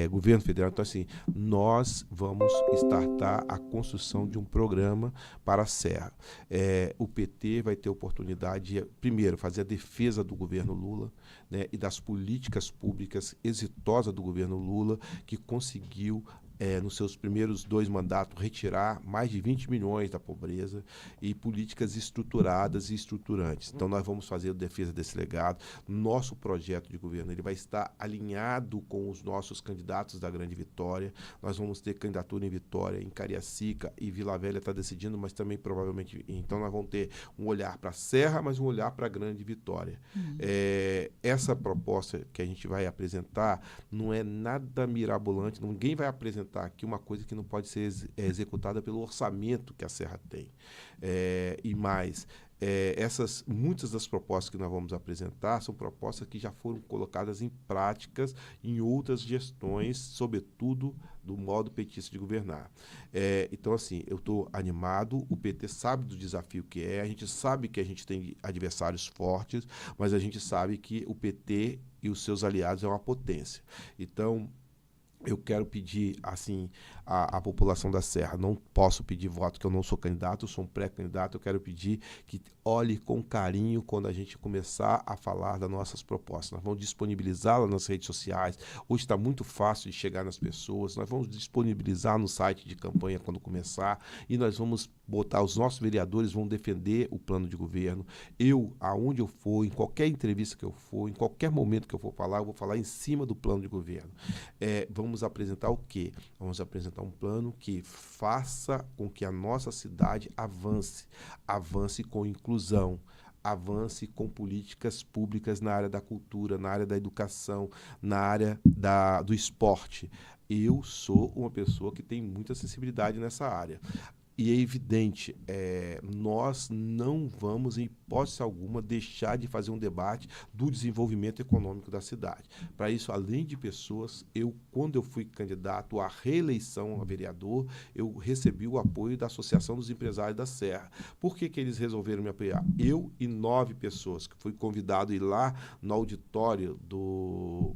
governo federal. Então, assim, nós vamos startar a construção de um programa para a Serra. O PT vai ter oportunidade de, primeiro, fazer a defesa do governo Lula, né, e das políticas públicas exitosas do governo Lula, que conseguiu, nos seus primeiros 2 mandatos, retirar mais de 20 milhões da pobreza e políticas estruturadas e estruturantes. Então, nós vamos fazer a defesa desse legado. Nosso projeto de governo ele vai estar alinhado com os nossos candidatos da Grande Vitória. Nós vamos ter candidatura em Vitória, em Cariacica e Vila Velha está decidindo, mas também provavelmente... Então, nós vamos ter um olhar para a Serra, mas um olhar para a Grande Vitória. Essa proposta que a gente vai apresentar não é nada mirabolante, ninguém vai apresentar aqui uma coisa que não pode ser executada pelo orçamento que a Serra tem. E mais, muitas das propostas que nós vamos apresentar são propostas que já foram colocadas em práticas em outras gestões, sobretudo do modo petista de governar. Então, assim, eu estou animado, o PT sabe do desafio que a gente sabe que a gente tem adversários fortes, mas a gente sabe que o PT e os seus aliados é uma potência. Então, eu quero pedir, assim, à população da Serra, não posso pedir voto, que eu não sou candidato, eu sou um pré-candidato, eu quero pedir que olhe com carinho quando a gente começar a falar das nossas propostas. Nós vamos disponibilizá-las nas redes sociais, hoje está muito fácil de chegar nas pessoas, nós vamos disponibilizar no site de campanha quando começar, e nós vamos botar, os nossos vereadores vão defender o plano de governo. Eu, aonde eu for, em qualquer entrevista que eu for, em qualquer momento que eu for falar, eu vou falar em cima do plano de governo. Vamos apresentar o quê? Vamos apresentar um plano que faça com que a nossa cidade avance com inclusão, avance com políticas públicas na área da cultura, na área da educação, na área do esporte. Eu sou uma pessoa que tem muita sensibilidade nessa área. E é evidente, nós não vamos, em hipótese alguma, deixar de fazer um debate do desenvolvimento econômico da cidade. Para isso, além de pessoas, quando eu fui candidato à reeleição a vereador, eu recebi o apoio da Associação dos Empresários da Serra. Por que eles resolveram me apoiar? Eu e 9 pessoas, que fui convidado a ir lá no auditório do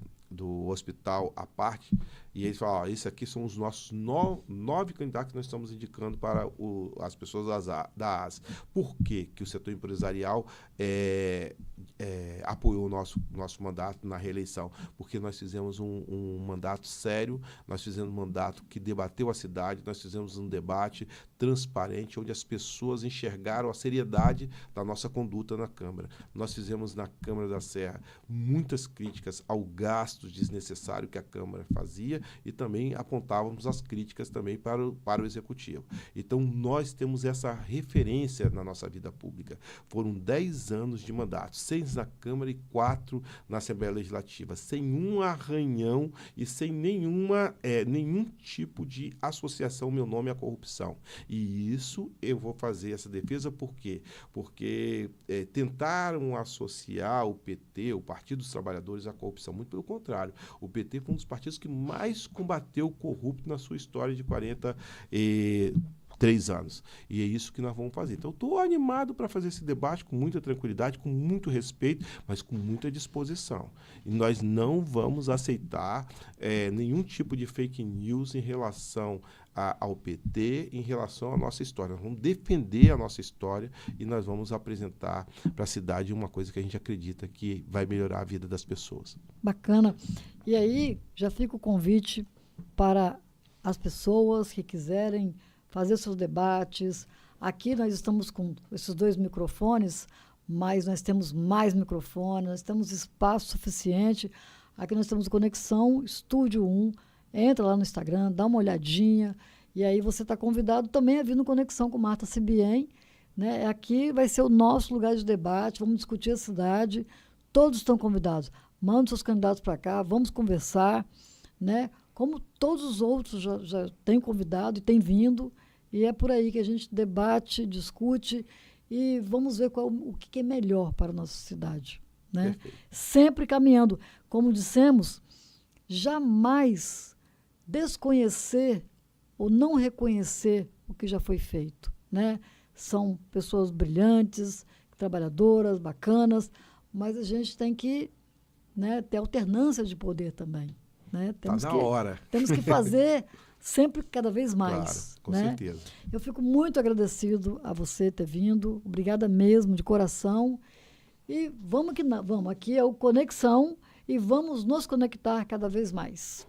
hospital à parte, e eles falam, esses aqui são os nossos 9 candidatos que nós estamos indicando para as pessoas da ASA. Por que o setor empresarial apoiou o nosso mandato na reeleição? Porque nós fizemos um mandato sério, nós fizemos um mandato que debateu a cidade, nós fizemos um debate transparente, onde as pessoas enxergaram a seriedade da nossa conduta na Câmara. Nós fizemos na Câmara da Serra muitas críticas ao gasto desnecessário que a Câmara fazia e também apontávamos as críticas também para o Executivo. Então, nós temos essa referência na nossa vida pública. Foram 10 anos de mandato, 6 na Câmara e 4 na Assembleia Legislativa, sem um arranhão e sem nenhum tipo de associação, meu nome à corrupção. E isso eu vou fazer essa defesa por quê? Porque tentaram associar o PT, o Partido dos Trabalhadores, à corrupção. Muito pelo contrário. O PT foi um dos partidos que mais combateu o corrupto na sua história de 3 anos. E é isso que nós vamos fazer. Então, estou animado para fazer esse debate com muita tranquilidade, com muito respeito, mas com muita disposição. E nós não vamos aceitar nenhum tipo de fake news em relação ao PT, em relação à nossa história. Nós vamos defender a nossa história e nós vamos apresentar para a cidade uma coisa que a gente acredita que vai melhorar a vida das pessoas. Bacana. E aí, já fica o convite para as pessoas que quiserem fazer seus debates. Aqui nós estamos com esses 2 microfones, mas nós temos mais microfones, nós temos espaço suficiente. Aqui nós temos Conexão Estúdio 1. Entra lá no Instagram, dá uma olhadinha, e aí você está convidado também a vir no Conexão com Marta Sibien, né? Aqui vai ser o nosso lugar de debate, vamos discutir a cidade, todos estão convidados. Manda seus candidatos para cá, vamos conversar, né? Como todos os outros já têm convidado e têm vindo, e é por aí que a gente debate, discute, e vamos ver o que é melhor para a nossa cidade, né? Sempre caminhando. Como dissemos, jamais desconhecer ou não reconhecer o que já foi feito, né? São pessoas brilhantes, trabalhadoras, bacanas, mas a gente tem que, né, ter alternância de poder também, né? Tá na hora. Temos que fazer sempre cada vez mais. Claro, com né? certeza. Eu fico muito agradecido a você ter vindo, obrigada mesmo, de coração. E vamos aqui é o Conexão e vamos nos conectar cada vez mais.